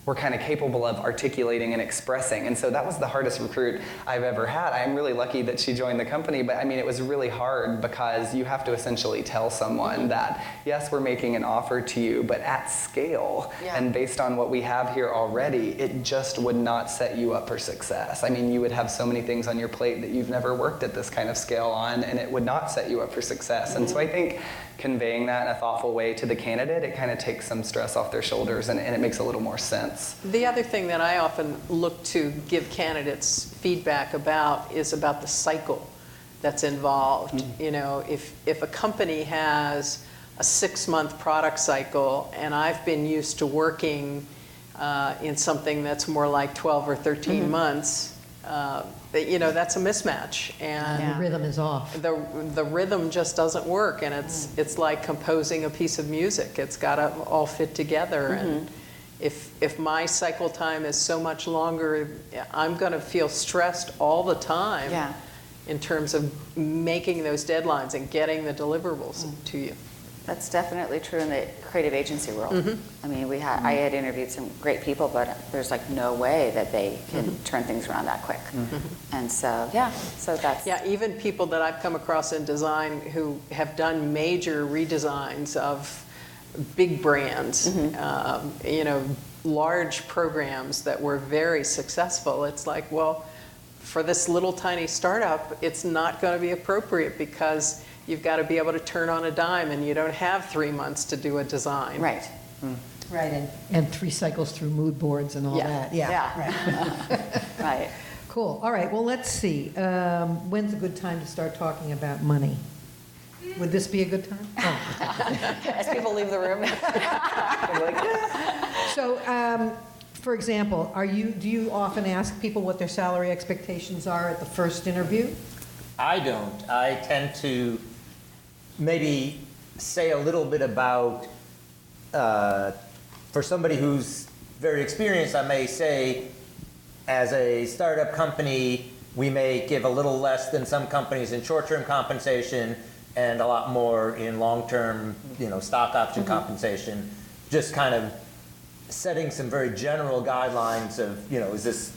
[SPEAKER 6] were kind of capable of articulating and expressing. And so that was the hardest recruit I've ever had. I'm really lucky that she joined the company, but I mean, it was really hard because you have to essentially tell someone that, yes, we're making an offer to you, but at scale and based on what we have here already, it just would not set you up for success. I mean, you would have so many things on your plate that you've never worked at this kind of scale on, and it would not set you up for success. And so I think conveying that in a thoughtful way to the candidate, it kind of takes some stress off their shoulders and it makes a little more sense.
[SPEAKER 3] The other thing that I often look to give candidates feedback about is about the cycle that's involved. You know, if a company has a 6-month product cycle and I've been used to working in something that's more like 12 or 13 months, you know, that's a mismatch, and
[SPEAKER 2] the rhythm is off.
[SPEAKER 3] The rhythm just doesn't work, and it's like composing a piece of music. It's got to all fit together, and if my cycle time is so much longer, I'm going to feel stressed all the time in terms of making those deadlines and getting the deliverables to you.
[SPEAKER 5] That's definitely true in the creative agency world. I mean, I had interviewed some great people, but there's like no way that they can turn things around that quick. And so, so that's...
[SPEAKER 3] Yeah, even people that I've come across in design who have done major redesigns of big brands, you know, large programs that were very successful. It's like, well, for this little tiny startup, it's not going to be appropriate because you've got to be able to turn on a dime, and you don't have 3 months to do a design.
[SPEAKER 5] Right.
[SPEAKER 2] Right, and 3 cycles through mood boards and all that.
[SPEAKER 5] Right. Right.
[SPEAKER 2] Cool. All right, well, let's see. When's a good time to start talking about money? Would this be a good time?
[SPEAKER 5] As people leave the room.
[SPEAKER 2] So, for example, do you often ask people what their salary expectations are at the first interview?
[SPEAKER 7] I don't. I tend to maybe say a little bit about, for somebody who's very experienced, I may say, as a startup company, we may give a little less than some companies in short-term compensation and a lot more in long-term, stock option compensation. Just kind of setting some very general guidelines of, is this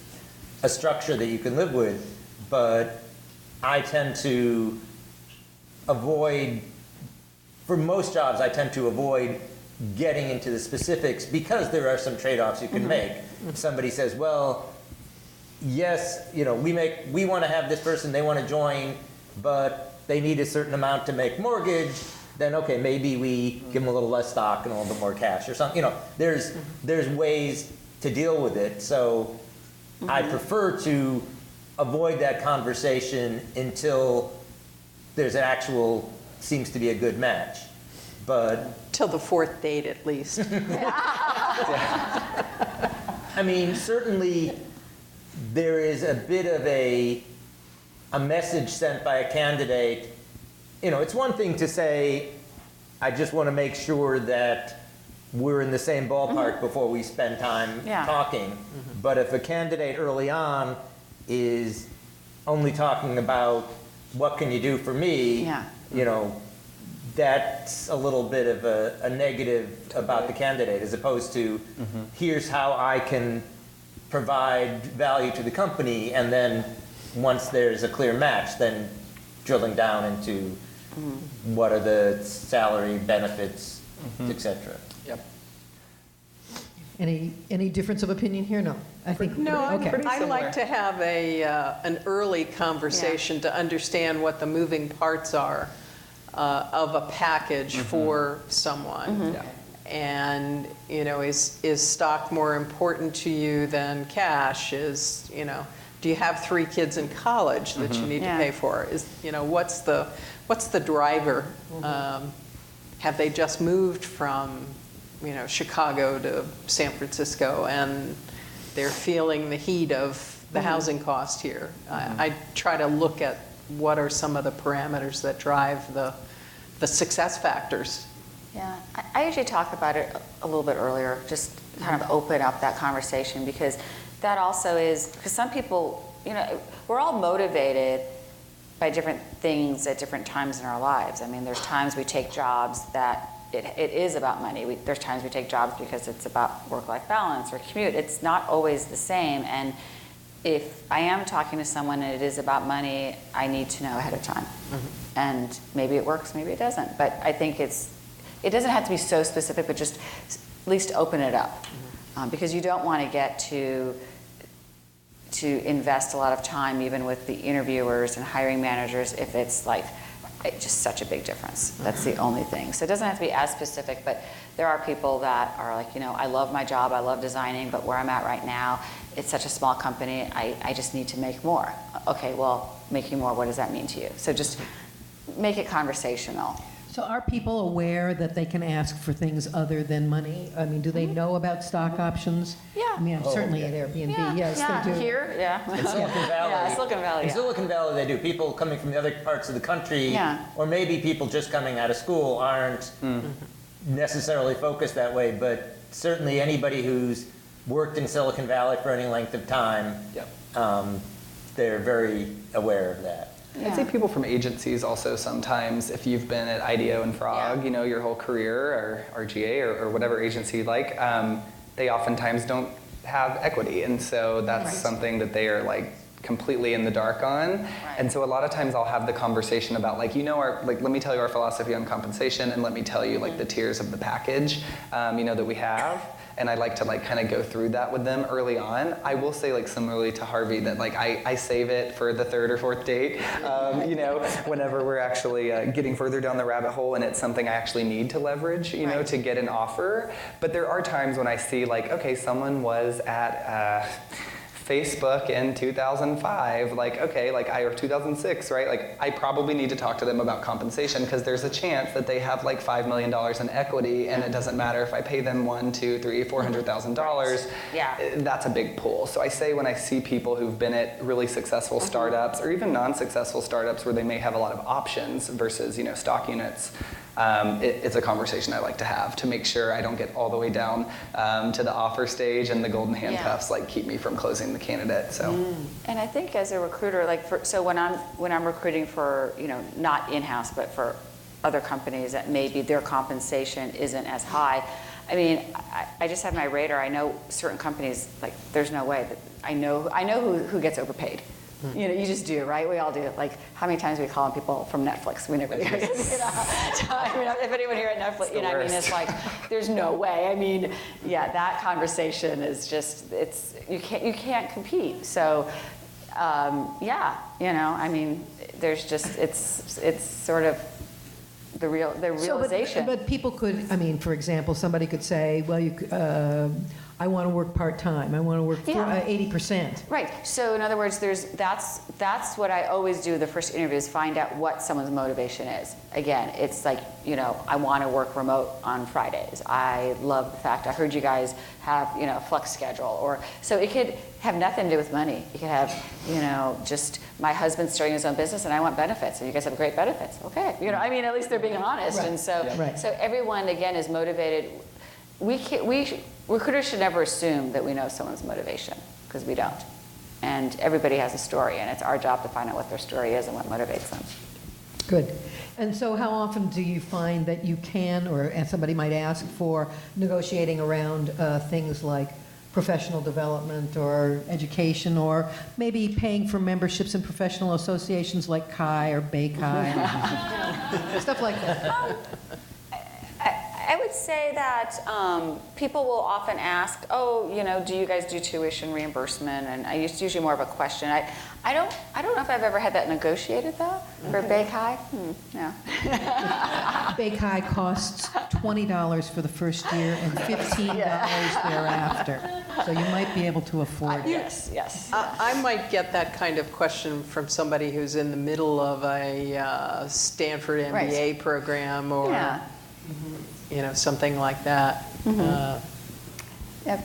[SPEAKER 7] a structure that you can live with? But I tend to avoid, for most jobs, I tend to avoid getting into the specifics because there are some trade-offs you can make. If somebody says, well, yes, we want to have this person, they want to join, but they need a certain amount to make mortgage, then okay, maybe we give them a little less stock and a little bit more cash or something. There's ways to deal with it. So I prefer to avoid that conversation until there's an actual, seems to be a good match. But
[SPEAKER 3] Till the fourth date, at least.
[SPEAKER 7] I mean, certainly there is a bit of a message sent by a candidate. It's one thing to say, I just want to make sure that we're in the same ballpark before we spend time talking. But if a candidate early on is only talking about what can you do for me, that's a little bit of a negative about the candidate, as opposed to here's how I can provide value to the company, and then once there's a clear match, then drilling down into what are the salary benefits, etc.
[SPEAKER 6] Yep.
[SPEAKER 2] Any difference of opinion here? No. I think
[SPEAKER 3] No,
[SPEAKER 2] okay.
[SPEAKER 3] I
[SPEAKER 6] similar.
[SPEAKER 3] like to have an early conversation to understand what the moving parts are of a package for someone.
[SPEAKER 6] Yeah.
[SPEAKER 3] And, is stock more important to you than cash? Do you have 3 kids in college that you need to pay for? What's the driver? Have they just moved from, Chicago to San Francisco and they're feeling the heat of the housing cost here? I try to look at what are some of the parameters that drive the success factors.
[SPEAKER 5] Yeah, I usually talk about it a little bit earlier, just kind of open up that conversation, because that also is, because some people, we're all motivated by different things at different times in our lives. I mean, there's times we take jobs that it is about money. There's times we take jobs because it's about work-life balance or commute. It's not always the same. And if I am talking to someone and it is about money, I need to know ahead of time. And maybe it works, maybe it doesn't. But I think it doesn't have to be so specific, but just at least open it up. Because you don't want to get to invest a lot of time even with the interviewers and hiring managers if it's like just such a big difference. That's the only thing. So it doesn't have to be as specific, but there are people that are like, I love my job, I love designing, but where I'm at right now, it's such a small company, I just need to make more. Okay, well, making more, what does that mean to you? So just make it conversational.
[SPEAKER 2] So are people aware that they can ask for things other than money? I mean, do they know about stock options?
[SPEAKER 5] Yeah.
[SPEAKER 2] I mean, certainly at Airbnb, yes, they do.
[SPEAKER 5] Here, yeah.
[SPEAKER 7] In Silicon Valley,
[SPEAKER 5] Yeah, Silicon Valley,
[SPEAKER 7] in
[SPEAKER 5] yeah.
[SPEAKER 7] Silicon Valley they do. People coming from the other parts of the country, or maybe people just coming out of school aren't necessarily focused that way, but certainly anybody who's worked in Silicon Valley for any length of time, they're very aware of that.
[SPEAKER 6] I'd say people from agencies also sometimes, if you've been at IDEO and Frog, your whole career, or RGA, or whatever agency you like, they oftentimes don't have equity. And so that's something that they are like completely in the dark on.
[SPEAKER 5] Right.
[SPEAKER 6] And so a lot of times I'll have the conversation about let me tell you our philosophy on compensation, and let me tell you the tiers of the package, that we have. And I like to kind of go through that with them early on. I will say similarly to Harvey that I save it for the 3rd or 4th date, whenever we're actually getting further down the rabbit hole and it's something I actually need to leverage, to get an offer. But there are times when I see okay, someone was at Facebook in 2005, like, okay, like or 2006, right? Like, I probably need to talk to them about compensation because there's a chance that they have like $5 million in equity, and it doesn't matter if I pay them $1, $2, $3, $400,000.
[SPEAKER 5] Yeah.
[SPEAKER 6] That's a big pull. So I say when I see people who've been at really successful startups or even non-successful startups where they may have a lot of options versus, stock units, it's a conversation I like to have to make sure I don't get all the way down to the offer stage and the golden handcuffs like keep me from closing the candidate. So,
[SPEAKER 5] And I think as a recruiter, so when I'm recruiting for not in-house but for other companies that maybe their compensation isn't as high, I mean, I just have my radar. I know certain companies, like, there's no way that I know who gets overpaid. You just do, right? We all do. Like, how many times we call on people from Netflix? We never. If anyone here at Netflix, it's like, there's no way. I mean, yeah, that conversation is just, you can't compete. So, I mean, there's just, it's sort of the realization.
[SPEAKER 2] But people could, I mean, for example, somebody could say, well, I want to work part-time. I want to work 80%.
[SPEAKER 5] Right. So in other words, that's what I always do. The first interview is find out what someone's motivation is. Again, it's like, I want to work remote on Fridays. I love the fact I heard you guys have, flex schedule, so it could have nothing to do with money. You could have, just my husband's starting his own business and I want benefits, and you guys have great benefits. Okay. At least they're being honest.
[SPEAKER 2] Right.
[SPEAKER 5] And so,
[SPEAKER 2] Right.
[SPEAKER 5] so everyone again is motivated. Recruiters should never assume that we know someone's motivation, because we don't. And everybody has a story, and it's our job to find out what their story is and what motivates them.
[SPEAKER 2] Good. And so how often do you find that you can, and somebody might ask for negotiating around things like professional development or education, or maybe paying for memberships in professional associations like Chi or Bay Chi, stuff like that?
[SPEAKER 5] I would say that people will often ask, do you guys do tuition reimbursement? And it's usually more of a question. I don't know if I've ever had that negotiated though for Bay Chi. No.
[SPEAKER 2] Bay Chi costs $20 for the first year and $15 thereafter. So you might be able to afford it.
[SPEAKER 5] Yes.
[SPEAKER 3] I might get that kind of question from somebody who's in the middle of a Stanford MBA program or something like that.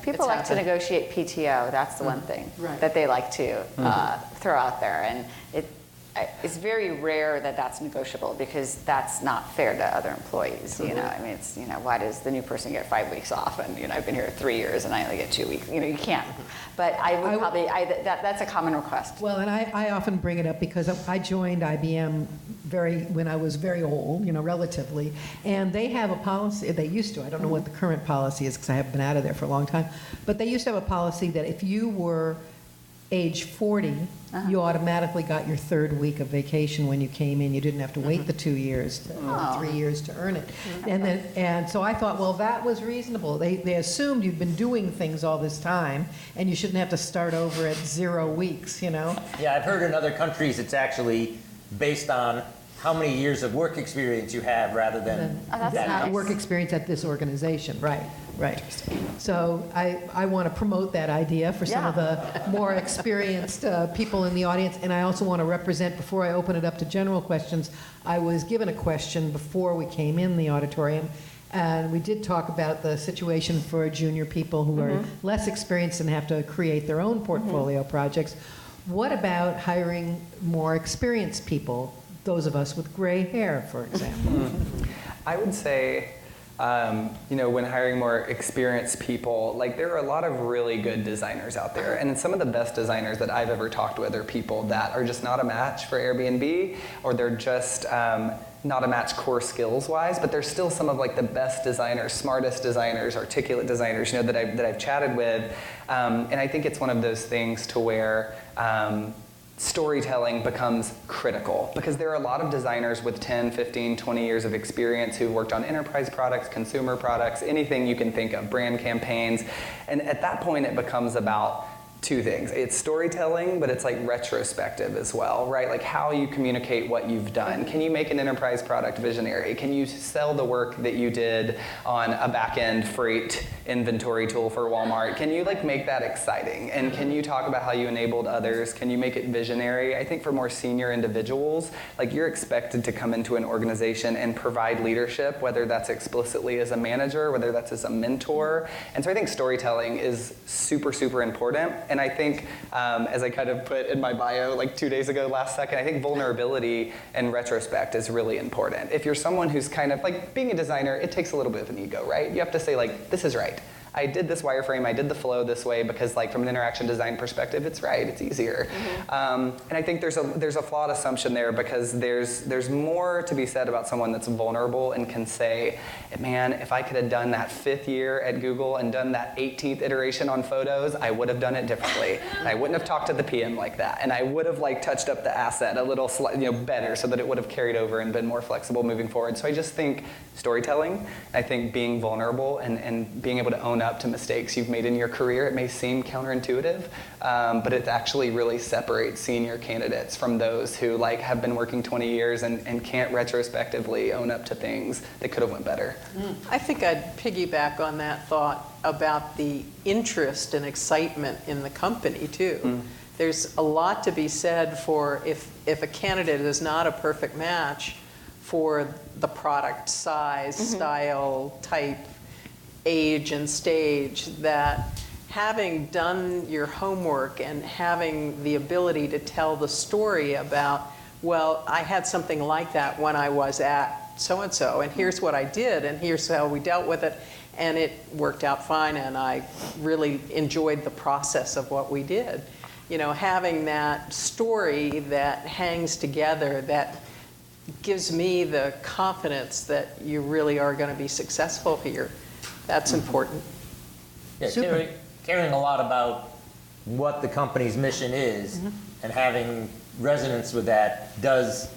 [SPEAKER 5] People like to negotiate PTO. That's the one thing that they like to throw out there, and it's very rare that that's negotiable, because that's not fair to other employees. It's why does the new person get 5 weeks off, and I've been here 3 years and I only get 2 weeks. You can't. But I would probably that's a common request.
[SPEAKER 2] Well, and I often bring it up because I joined IBM when I was very old, relatively, and they have a policy. They used to. I don't know what the current policy is because I haven't been out of there for a long time. But they used to have a policy that if you were age 40, you automatically got your third week of vacation when you came in. You didn't have to wait the 2 years, 3 years to earn it. And so I thought, well, that was reasonable. They assumed you'd been doing things all this time, and you shouldn't have to start over at 0 weeks, Yeah,
[SPEAKER 7] I've heard in other countries it's actually based on how many years of work experience you have rather than
[SPEAKER 5] that's
[SPEAKER 7] that
[SPEAKER 5] nice.
[SPEAKER 2] Work experience at this organization, right. So I want to promote that idea for some of the more experienced people in the audience, and I also want to represent, before I open it up to general questions, I was given a question before we came in the auditorium, and we did talk about the situation for junior people who are less experienced and have to create their own portfolio projects. What about hiring more experienced people, those of us with gray hair, for example?
[SPEAKER 6] I would say, when hiring more experienced people, there are a lot of really good designers out there. And some of the best designers that I've ever talked with are people that are just not a match for Airbnb, or they're just not a match core skills-wise, but they're still some of the best designers, smartest designers, articulate designers, that I've chatted with. And I think it's one of those things to where storytelling becomes critical, because there are a lot of designers with 10, 15, 20 years of experience who've worked on enterprise products, consumer products, anything you can think of, brand campaigns. And at that point, it becomes about two things. It's storytelling, but it's like retrospective as well, right? Like how you communicate what you've done. Can you make an enterprise product visionary? Can you sell the work that you did on a back-end freight inventory tool for Walmart? Can you like make that exciting? And can you talk about how you enabled others? Can you make it visionary? I think for more senior individuals, like you're expected to come into an organization and provide leadership, whether that's explicitly as a manager, whether that's as a mentor. And so I think storytelling is super, super important. And I think, as I kind of put in my bio like 2 days ago, last second, I think vulnerability and retrospect is really important. If you're someone who's kind of like being a designer, it takes a little bit of an ego, right? You have to say like, this is right. I did this wireframe, I did the flow this way because like from an interaction design perspective, it's right, it's easier. And I think there's a flawed assumption there because there's more to be said about someone that's vulnerable and can say, man, if I could have done that 5th year at Google and done that 18th iteration on photos, I would have done it differently. And I wouldn't have talked to the PM like that. And I would have like touched up the asset a little better so that it would have carried over and been more flexible moving forward. So I just think storytelling, I think being vulnerable and being able to own up to mistakes you've made in your career. It may seem counterintuitive, but it actually really separates senior candidates from those who like have been working 20 years and can't retrospectively own up to things that could have went better.
[SPEAKER 3] I think I'd piggyback on that thought about the interest and excitement in the company too. There's a lot to be said for if a candidate is not a perfect match for the product size, style, type, age, and stage, that having done your homework and having the ability to tell the story about, well, I had something like that when I was at so-and-so, and here's what I did, and here's how we dealt with it, and it worked out fine, and I really enjoyed the process of what we did. You know, having that story that hangs together, that gives me the confidence that you really are going to be successful here. That's important.
[SPEAKER 7] Yeah, caring a lot about what the company's mission is and having resonance with that does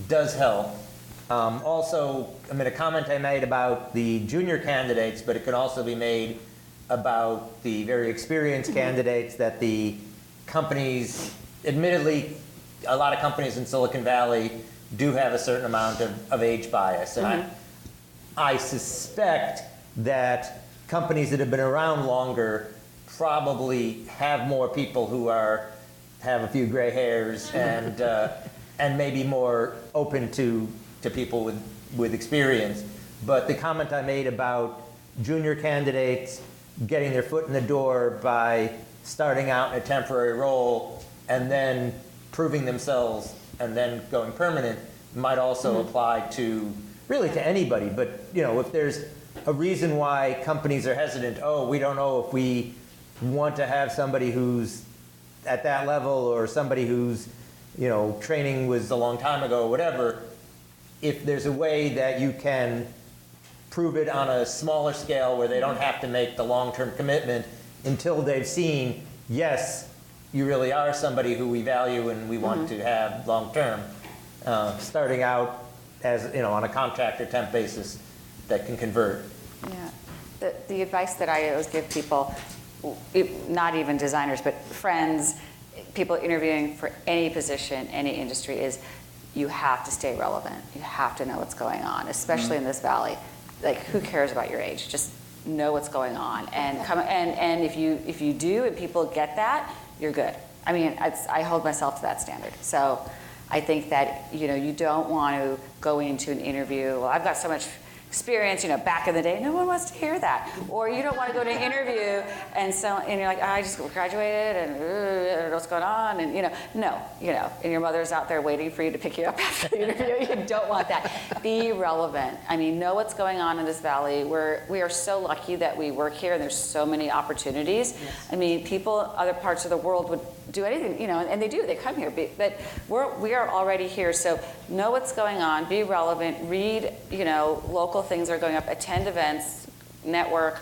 [SPEAKER 7] help. Also, I mean, a comment I made about the junior candidates, but it could also be made about the very experienced candidates that the companies, admittedly, a lot of companies in Silicon Valley do have a certain amount of age bias. And I suspect that companies that have been around longer probably have more people who have a few gray hairs and maybe more open to people with experience. But the comment I made about junior candidates getting their foot in the door by starting out in a temporary role and then proving themselves and then going permanent might also apply to really to anybody. But you know, if there's a reason why companies are hesitant, oh, we don't know if we want to have somebody who's at that level or somebody who's, you know, training was a long time ago or whatever, if there's a way that you can prove it on a smaller scale where they don't have to make the long-term commitment until they've seen, yes, you really are somebody who we value and we want to have long-term, starting out as, you know, on a contract or temp basis that can convert.
[SPEAKER 5] Yeah. The advice that I always give people, not even designers, but friends, people interviewing for any position, any industry, is you have to stay relevant. You have to know what's going on, especially in this valley. Like, who cares about your age? Just know what's going on, and come. And if you do, and people get that, you're good. I mean, I hold myself to that standard. So I think that, you know, you don't want to go into an interview, well, I've got so much experience, you know, back in the day. No one wants to hear that. Or you don't want to go to an interview and you're like, I just graduated and what's going on, and no, and your mother's out there waiting for you to pick you up after the interview. You don't want that. Be relevant. I mean, know what's going on in this valley. We are so lucky that we work here, and there's so many opportunities. Yes. I mean, people other parts of the world would do anything, you know, and they do. They come here, but we are already here. So know what's going on. Be relevant. Read, you know, local things are going up. Attend events. Network.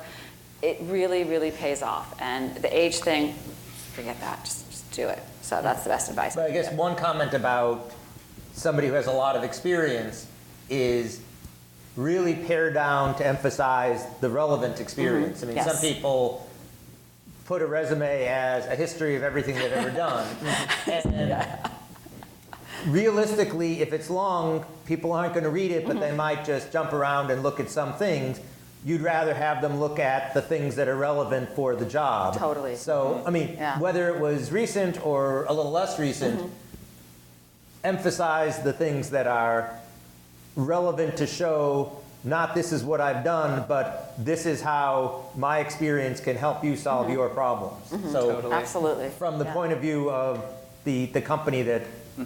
[SPEAKER 5] It really, really pays off. And the age thing, forget that. Just do it. So that's the best advice.
[SPEAKER 7] But I guess one comment about somebody who has a lot of experience is really pare down to emphasize the relevant experience. I mean,
[SPEAKER 5] Yes.
[SPEAKER 7] some people put a resume as a history of everything they've ever done. And realistically, if it's long, people aren't going to read it, but they might just jump around and look at some things. You'd rather have them look at the things that are relevant for the job.
[SPEAKER 5] Totally.
[SPEAKER 7] So, I mean,
[SPEAKER 5] Yeah.
[SPEAKER 7] whether it was recent or a little less recent, emphasize the things that are relevant to show not this is what I've done, but this is how my experience can help you solve your problems. So
[SPEAKER 6] Totally.
[SPEAKER 5] Absolutely.
[SPEAKER 7] from the
[SPEAKER 5] Yeah.
[SPEAKER 7] point of view of the company that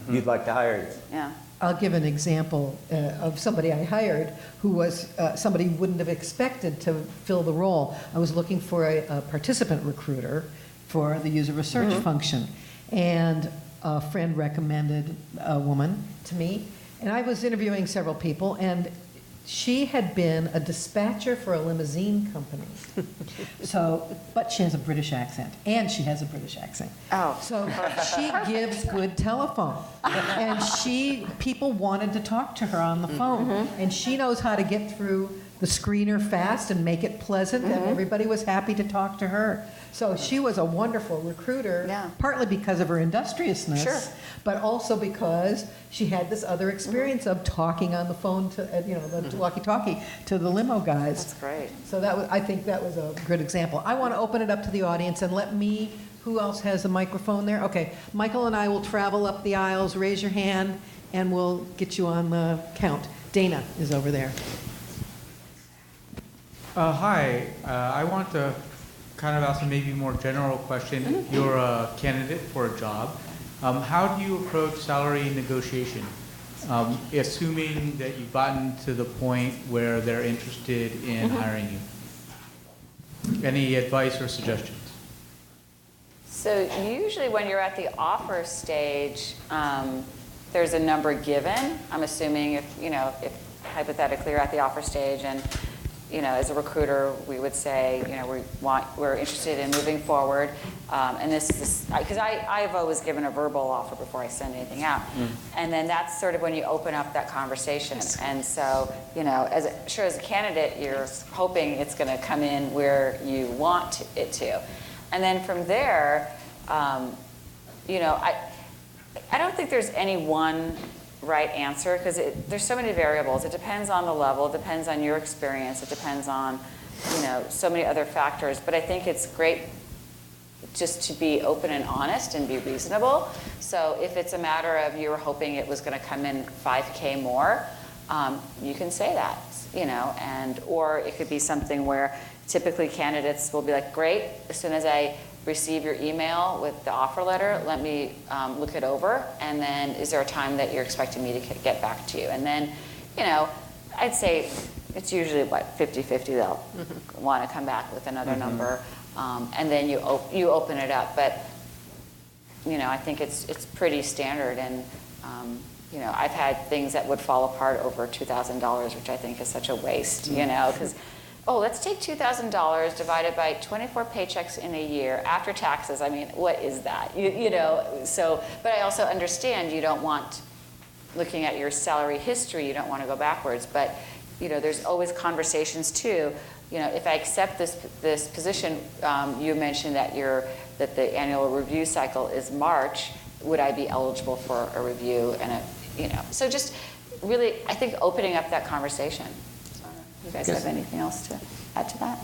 [SPEAKER 7] you'd like to hire you.
[SPEAKER 5] Yeah.
[SPEAKER 2] I'll give an example of somebody I hired who was somebody you wouldn't have expected to fill the role. I was looking for a participant recruiter for the user research function, and a friend recommended a woman to me, and I was interviewing several people, and she had been a dispatcher for a limousine company. But she has a British accent, and she has a British accent.
[SPEAKER 5] Oh.
[SPEAKER 2] So she gives good telephone. And people wanted to talk to her on the phone. And she knows how to get through the screener fast and make it pleasant, and everybody was happy to talk to her. So she was a wonderful recruiter,
[SPEAKER 5] Yeah.
[SPEAKER 2] partly because of her industriousness,
[SPEAKER 5] Sure.
[SPEAKER 2] but also because she had this other experience of talking on the phone to, the walkie-talkie to the limo guys.
[SPEAKER 5] That's great.
[SPEAKER 2] So I think that was a good example. I want to open it up to the audience and who else has a microphone there? Okay, Michael and I will travel up the aisles, raise your hand, and we'll get you on the count. Dana is over there.
[SPEAKER 8] Hi, I want to kind of ask a maybe more general question. You're a candidate for a job. How do you approach salary negotiation, assuming that you've gotten to the point where they're interested in hiring you? Any advice or suggestions?
[SPEAKER 5] So usually when you're at the offer stage, there's a number given. I'm assuming if hypothetically you're at the offer stage and, as a recruiter, we would say, we're interested in moving forward. And this is, because I've always given a verbal offer before I send anything out. And then that's sort of when you open up that conversation. And so, as a candidate, you're hoping it's going to come in where you want it to. And then from there, I don't think there's any one right answer because there's so many variables. It depends on the level, it depends on your experience, it depends on, so many other factors. But I think it's great just to be open and honest and be reasonable. So if it's a matter of you were hoping it was going to come in $5K more, you can say that, or it could be something where typically candidates will be like, great, as soon as I receive your email with the offer letter, let me look it over, and then is there a time that you're expecting me to get back to you? And then, I'd say it's usually, 50-50, they'll want to come back with another number, and then you open it up. But, I think it's pretty standard, and, I've had things that would fall apart over $2,000, which I think is such a waste, because let's take $2,000 divided by 24 paychecks in a year after taxes. I mean, what is that? So, but I also understand you don't want, looking at your salary history, you don't want to go backwards. But, there's always conversations too. If I accept this position, you mentioned that the annual review cycle is March. Would I be eligible for a review and so just really, I think opening up that conversation. You guys have anything else to add to that?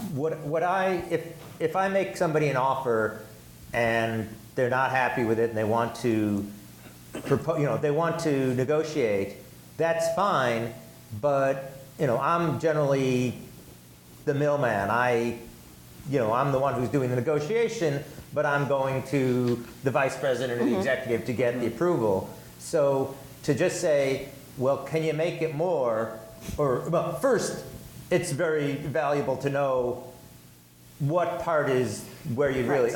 [SPEAKER 7] If I make somebody an offer and they're not happy with it and they want to they want to negotiate, that's fine. But I'm generally the middleman. I'm the one who's doing the negotiation, but I'm going to the vice president or the executive to get the approval. So to just say, well, can you make it more? First, it's very valuable to know what part is where you really,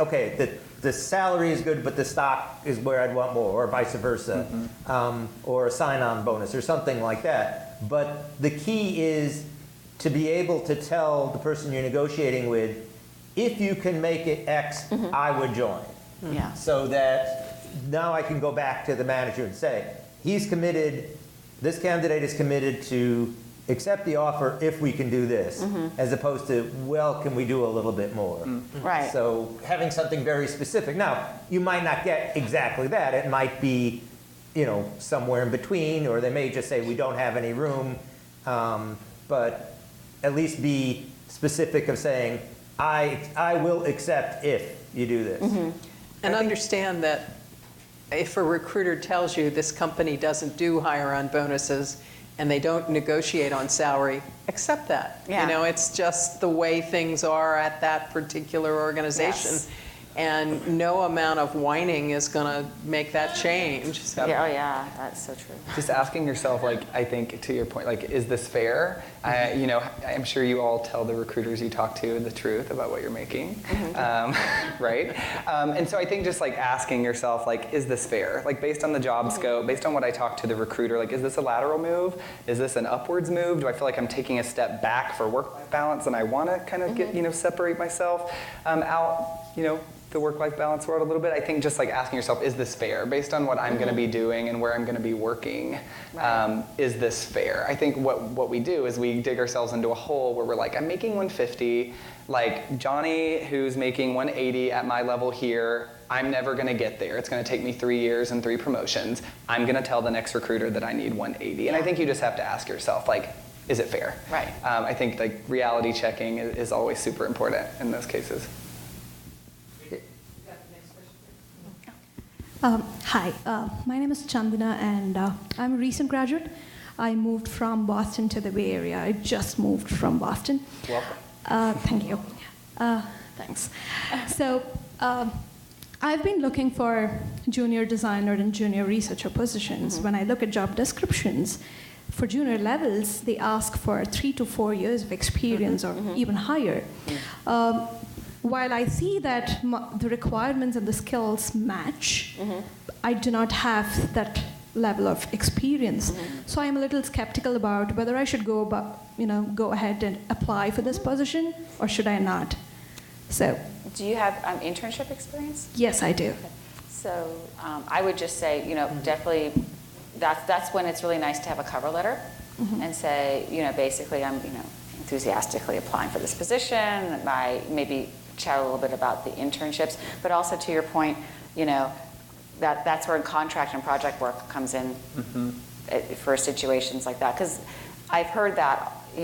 [SPEAKER 7] the salary is good, but the stock is where I'd want more, or vice versa, or a sign-on bonus or something like that. But the key is to be able to tell the person you're negotiating with, if you can make it X, I would join.
[SPEAKER 5] Yeah.
[SPEAKER 7] So that now I can go back to the manager and say, he's committed, this candidate is committed to accept the offer if we can do this, as opposed to, well, can we do a little bit more?
[SPEAKER 5] Right.
[SPEAKER 7] So having something very specific. Now, you might not get exactly that. It might be, somewhere in between, or they may just say, we don't have any room. But at least be specific of saying, I will accept if you do this.
[SPEAKER 3] And understand that if a recruiter tells you this company doesn't do hire-on bonuses and they don't negotiate on salary, accept that.
[SPEAKER 5] Yeah.
[SPEAKER 3] It's just the way things are at that particular organization.
[SPEAKER 5] Yes.
[SPEAKER 3] And no amount of whining is going to make that change. So.
[SPEAKER 5] Yeah, oh yeah, that's so true.
[SPEAKER 6] Just asking yourself, I think to your point, is this fair? I'm sure you all tell the recruiters you talk to the truth about what you're making, right? And so I think just asking yourself, is this fair? Based on the job scope, based on what I talk to the recruiter, is this a lateral move? Is this an upwards move? Do I feel like I'm taking a step back for work-life balance and I want to kind of get, separate myself out, the work-life balance world a little bit? I think just asking yourself, is this fair? Based on what I'm going to be doing and where I'm going to be working, is this fair? I think what we do is we dig ourselves into a hole where we're I'm making 150, Johnny who's making 180 at my level here, I'm never going to get there. It's going to take me 3 years and 3 promotions. I'm going to tell the next recruiter that I need 180. And I think you just have to ask yourself, is it fair?
[SPEAKER 5] Right.
[SPEAKER 6] I think reality checking is always super important in those cases.
[SPEAKER 9] Hi, my name is Chandana, and I'm a recent graduate. I moved from Boston to the Bay Area. I just moved from Boston.
[SPEAKER 6] Welcome.
[SPEAKER 9] Thank you. Thanks. So I've been looking for junior designer and junior researcher positions. When I look at job descriptions, for junior levels, they ask for 3 to 4 years of experience or even higher. While I see that the requirements and the skills match, I do not have that level of experience. So I'm a little skeptical about whether I should go ahead and apply for this position, or should I not? So.
[SPEAKER 5] Do you have internship experience?
[SPEAKER 9] Yes, I do.
[SPEAKER 5] So I would just say, definitely, that's when it's really nice to have a cover letter and say, basically I'm, enthusiastically applying for this position. I maybe chat a little bit about the internships, but also to your point, that's where contract and project work comes in for situations like that. Because I've heard that, we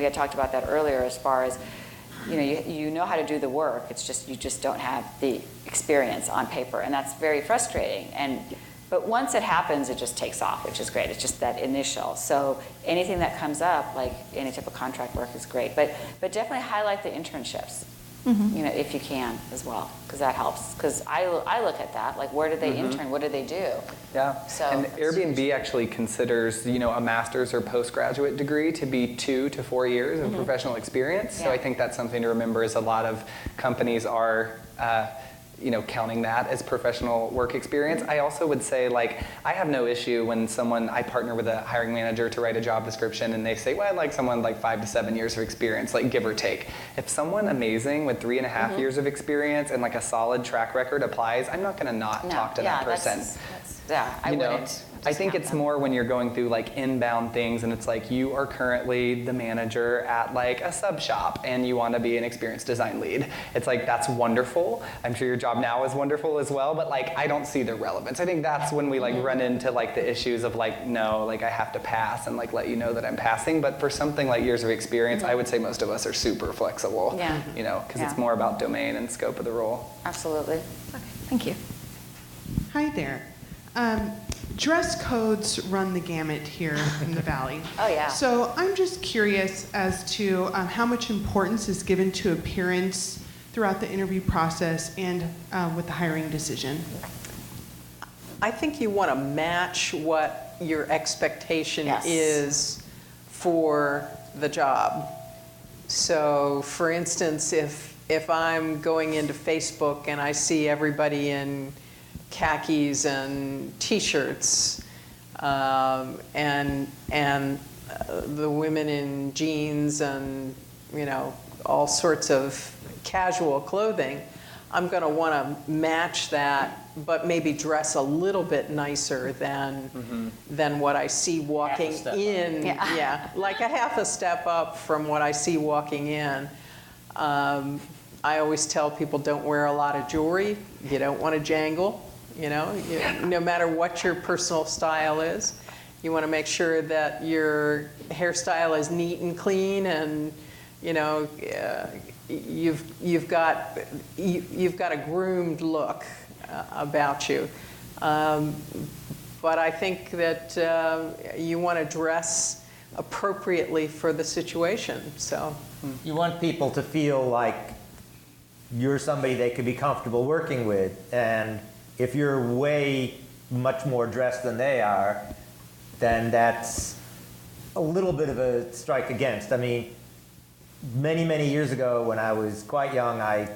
[SPEAKER 5] had talked about that earlier as far as, you know how to do the work. It's just you just don't have the experience on paper, and that's very frustrating. But once it happens, it just takes off, which is great. It's just that initial. So anything that comes up, like any type of contract work, is great. But definitely highlight the internships, if you can as well, because that helps. Because I look at that, where did they intern? What did they do?
[SPEAKER 6] Yeah.
[SPEAKER 5] So
[SPEAKER 6] and Airbnb actually considers, a master's or postgraduate degree to be 2 to 4 years of professional experience. So I think that's something to remember. Is a lot of companies are. Counting that as professional work experience. I also would say, I have no issue when I partner with a hiring manager to write a job description and they say, well, I'd like someone 5 to 7 years of experience, give or take. If someone amazing with 3.5 years of experience and a solid track record applies, I'm not going to not talk to that person.
[SPEAKER 5] I wouldn't.
[SPEAKER 6] I think it's more when you're going through inbound things and it's you are currently the manager at a sub shop and you want to be an experienced design lead. It's that's wonderful. I'm sure your job now is wonderful as well, but I don't see the relevance. I think that's when we run into the issues of no, I have to pass and let you know that I'm passing. But for something like years of experience, I would say most of us are super flexible.
[SPEAKER 5] Yeah.
[SPEAKER 6] Because it's more about domain and scope of the role.
[SPEAKER 5] Absolutely.
[SPEAKER 9] Okay, thank you.
[SPEAKER 10] Hi there. Dress codes run the gamut here in the Valley.
[SPEAKER 5] Oh, yeah.
[SPEAKER 10] So I'm just curious as to how much importance is given to appearance throughout the interview process and with the hiring decision.
[SPEAKER 3] I think you want to match what your expectation is for the job. So, for instance, if I'm going into Facebook and I see everybody in khakis and T-shirts, and the women in jeans and all sorts of casual clothing, I'm going to want to match that, but maybe dress a little bit nicer than what I see walking
[SPEAKER 7] step up.
[SPEAKER 3] in. Yeah, like a half a step up from what I see walking in. I always tell people, don't wear a lot of jewelry. You don't want to jangle, no matter what your personal style is. You want to make sure that your hairstyle is neat and clean, and you've got a groomed look about you. But I think that you want to dress appropriately for the situation. So
[SPEAKER 7] You want people to feel like you're somebody they could be comfortable working with, and if you're way much more dressed than they are, then that's a little bit of a strike against. I mean, many, many years ago when I was quite young, I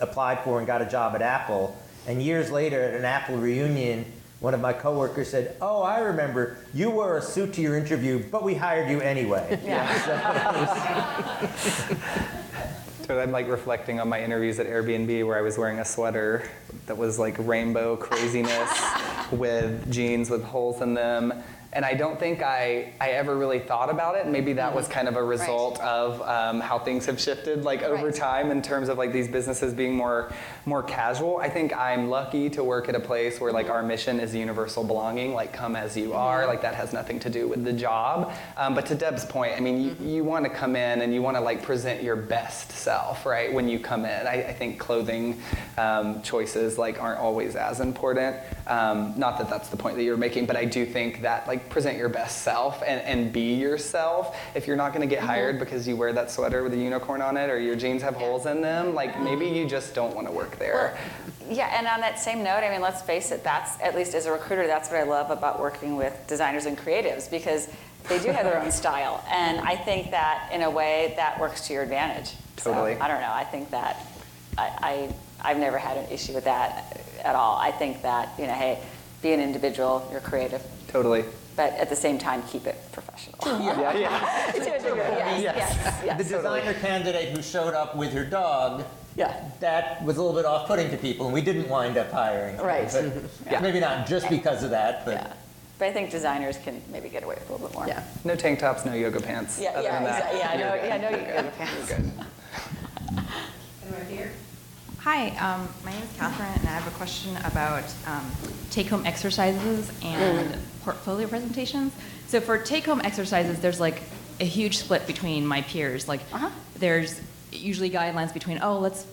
[SPEAKER 7] applied for and got a job at Apple, and years later at an Apple reunion, one of my coworkers said, "Oh, I remember, you wore a suit to your interview, but we hired you anyway."
[SPEAKER 6] So I'm like reflecting on my interviews at Airbnb where I was wearing a sweater that was like rainbow craziness with jeans with holes in them. And I don't think I ever really thought about it. Maybe that was kind of a result of how things have shifted like over time in terms of like these businesses being more casual. I think I'm lucky to work at a place where like our mission is universal belonging, like come as you are, like that has nothing to do with the job. But to Deb's point, I mean, you want to come in and you want to like present your best self, right, when you come in. I think clothing choices like aren't always as important. Not that that's the point that you're making, but I do think that like present your best self and be yourself. If you're not going to get hired because you wear that sweater with a unicorn on it or your jeans have holes in them, like maybe you just don't want to work there.
[SPEAKER 5] Well, yeah, and on that same note, I mean, let's face it, that's, at least as a recruiter, that's what I love about working with designers and creatives, because they do have their own style. And I think that in a way that works to your advantage.
[SPEAKER 6] Totally.
[SPEAKER 5] So, I don't know, I think that I've never had an issue with that at all. I think that, hey, be an individual, you're creative.
[SPEAKER 6] Totally.
[SPEAKER 5] But at the same time, keep it professional.
[SPEAKER 6] Yeah.
[SPEAKER 5] Yes.
[SPEAKER 7] The designer candidate who showed up with her dog,
[SPEAKER 3] yeah,
[SPEAKER 7] that was a little bit off-putting to people, and we didn't wind up hiring her.
[SPEAKER 3] Right.
[SPEAKER 7] But maybe not just because of that, but
[SPEAKER 5] Yeah. But I think designers can maybe get away with a little bit more.
[SPEAKER 3] yeah.
[SPEAKER 6] No tank tops, no yoga pants.
[SPEAKER 5] Yeah,
[SPEAKER 6] Other than that,
[SPEAKER 5] exactly. Yeah,
[SPEAKER 6] you're good.
[SPEAKER 5] no,
[SPEAKER 6] You're
[SPEAKER 5] you
[SPEAKER 6] good.
[SPEAKER 5] go pants.
[SPEAKER 6] You're good.
[SPEAKER 11] Hi, my name is Catherine, and I have a question about take-home exercises and portfolio presentations. So for take-home exercises, there's like a huge split between my peers. Like, there's usually guidelines between, let's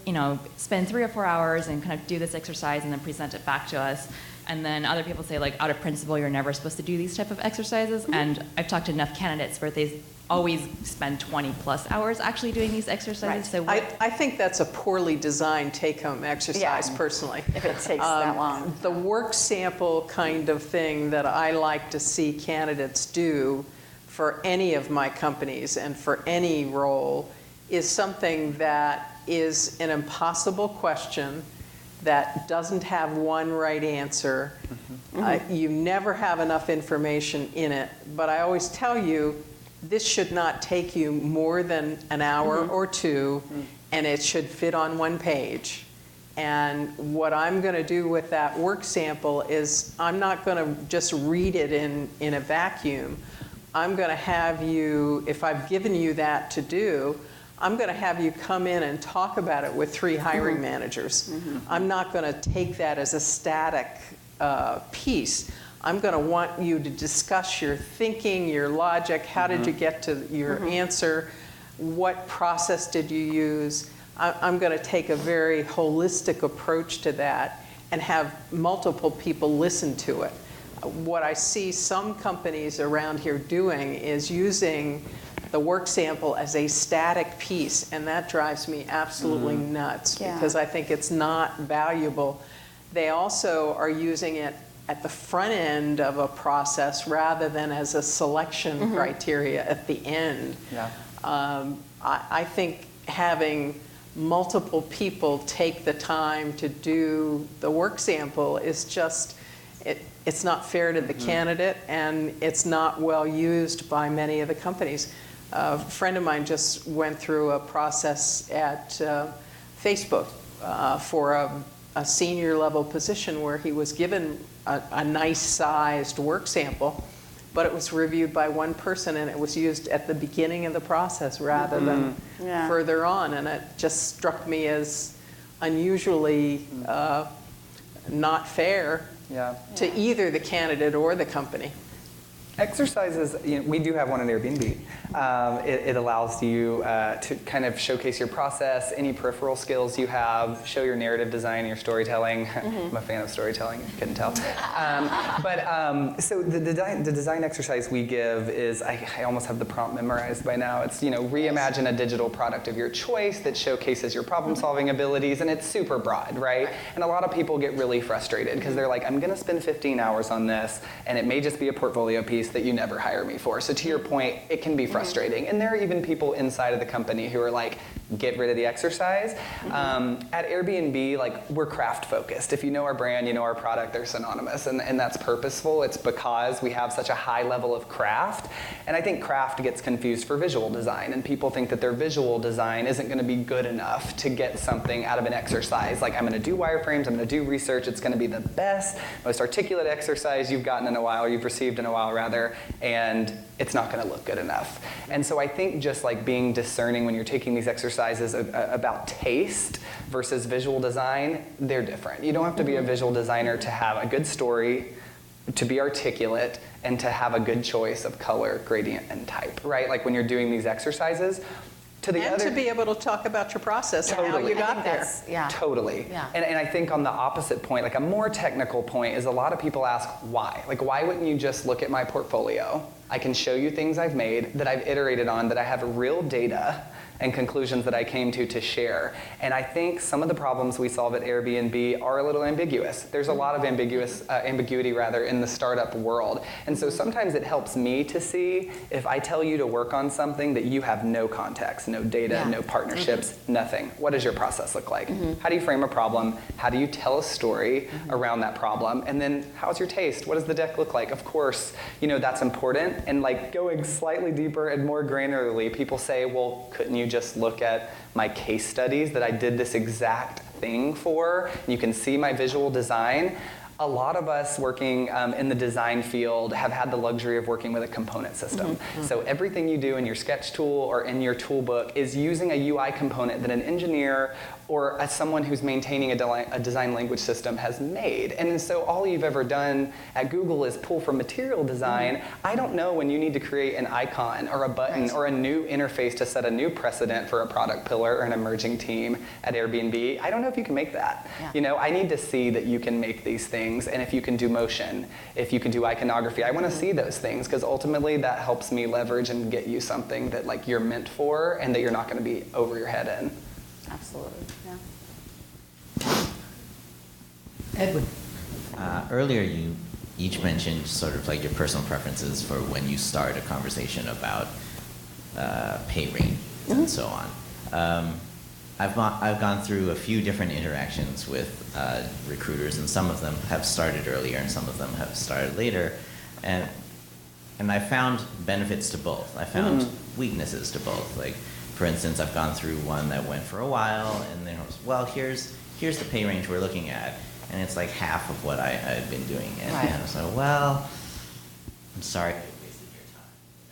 [SPEAKER 11] spend 3 or 4 hours and kind of do this exercise and then present it back to us. And then other people say, like, out of principle, you're never supposed to do these type of exercises. And I've talked to enough candidates where they always spend 20 plus hours actually doing these exercises. So
[SPEAKER 3] I think that's a poorly designed take-home exercise,
[SPEAKER 5] Yeah.
[SPEAKER 3] personally.
[SPEAKER 5] If it takes that long.
[SPEAKER 3] The work sample kind of thing that I like to see candidates do for any of my companies and for any role is something that is an impossible question that doesn't have one right answer. You never have enough information in it, but I always tell you, this should not take you more than an hour or two, and it should fit on one page. And what I'm going to do with that work sample is I'm not going to just read it in a vacuum. I'm going to have you, if I've given you that to do, I'm going to have you come in and talk about it with 3 hiring managers. I'm not going to take that as a static piece. I'm going to want you to discuss your thinking, your logic, how did you get to your answer, what process did you use. I'm going to take a very holistic approach to that and have multiple people listen to it. What I see some companies around here doing is using the work sample as a static piece, and that drives me absolutely nuts because I think it's not valuable. They also are using it at the front end of a process rather than as a selection criteria at the end.
[SPEAKER 6] Yeah.
[SPEAKER 3] I think having multiple people take the time to do the work sample is just, it's not fair to the candidate, and it's not well used by many of the companies. A friend of mine just went through a process at Facebook, for a senior level position where he was given a nice sized work sample, but it was reviewed by one person and it was used at the beginning of the process rather than further on. And it just struck me as unusually not fair to either the candidate or the company.
[SPEAKER 6] Exercises, we do have one on Airbnb. It allows you to kind of showcase your process, any peripheral skills you have, show your narrative design, your storytelling. I'm a fan of storytelling, if you couldn't tell. So the design exercise we give is, I almost have the prompt memorized by now. It's, reimagine a digital product of your choice that showcases your problem-solving abilities, and it's super broad, right? And a lot of people get really frustrated because they're like, I'm going to spend 15 hours on this, and it may just be a portfolio piece that you never hire me for. So to your point, it can be frustrating. And there are even people inside of the company who are like, get rid of the exercise. At Airbnb, we're craft focused. If you know our brand, you know our product, they're synonymous. And that's purposeful. It's because we have such a high level of craft. And I think craft gets confused for visual design. And people think that their visual design isn't going to be good enough to get something out of an exercise. Like, I'm going to do wireframes, I'm going to do research. It's going to be the best, most articulate exercise you've gotten in a while, or you've received in a while, rather. And it's not going to look good enough. And so I think just being discerning when you're taking these exercises about taste versus visual design, they're different. You don't have to be a visual designer to have a good story, to be articulate, and to have a good choice of color, gradient, and type, right? Like when you're doing these exercises. To
[SPEAKER 3] be able to talk about your process and how you got there.
[SPEAKER 6] Totally.
[SPEAKER 5] Yeah.
[SPEAKER 6] And I think on the opposite point, a more technical point, is a lot of people ask why. Why wouldn't you just look at my portfolio? I can show you things I've made that I've iterated on, that I have real data and conclusions that I came to share. And I think some of the problems we solve at Airbnb are a little ambiguous. There's a lot of ambiguity in the startup world. And so sometimes it helps me to see if I tell you to work on something that you have no context, no data, no partnerships, nothing. What does your process look like? How do you frame a problem? How do you tell a story around that problem? And then how's your taste? What does the deck look like? Of course, that's important. And going slightly deeper and more granularly, people say, well, couldn't you just look at my case studies that I did this exact thing for? And you can see my visual design. A lot of us working in the design field have had the luxury of working with a component system. So everything you do in your sketch tool or in your toolbook is using a UI component that an engineer or someone who's maintaining a design language system has made. And so all you've ever done at Google is pull from material design. I don't know when you need to create an icon or a button or a new interface to set a new precedent for a product pillar or an emerging team at Airbnb. I don't know if you can make that. I need to see that you can make these things, and if you can do motion, if you can do iconography, I want to see those things, because ultimately that helps me leverage and get you something that you're meant for and that you're not going to be over your head in.
[SPEAKER 5] Absolutely, yeah.
[SPEAKER 2] Edwin.
[SPEAKER 12] Earlier, you each mentioned sort of your personal preferences for when you start a conversation about pay range and so on. I've gone through a few different interactions with recruiters, and some of them have started earlier and some of them have started later, and I found benefits to both. I found weaknesses to both. For instance, I've gone through one that went for a while, and then it was, well, here's the pay range we're looking at, and it's half of what I had been doing. And I was like, well, I'm sorry I wasted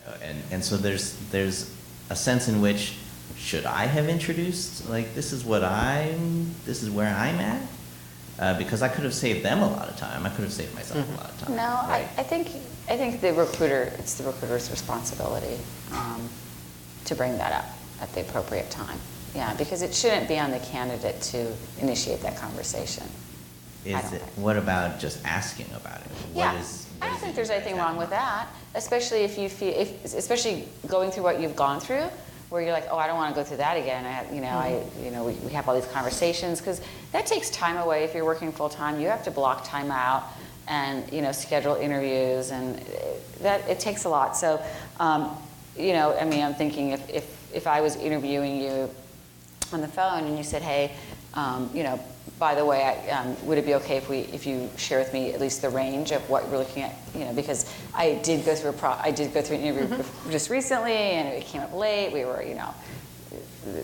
[SPEAKER 12] your time. And so there's a sense in which, should I have introduced, this is where I'm at? Because I could have saved them a lot of time. I could have saved myself a lot of time.
[SPEAKER 5] No, right? I think it's the recruiter's responsibility to bring that up at the appropriate time. Yeah, because it shouldn't be on the candidate to initiate that conversation.
[SPEAKER 12] What about just asking about it?
[SPEAKER 5] I don't think there's anything wrong with that, especially if you feel, especially going through what you've gone through, where you're like, oh, I don't want to go through that again. We have all these conversations, because that takes time away. If you're working full time, you have to block time out and schedule interviews, and that it takes a lot. So, I'm thinking if I was interviewing you on the phone and you said, hey, by the way, would it be okay if you share with me at least the range of what you're looking at? Because I did go through an interview just recently, and it came up late. We were,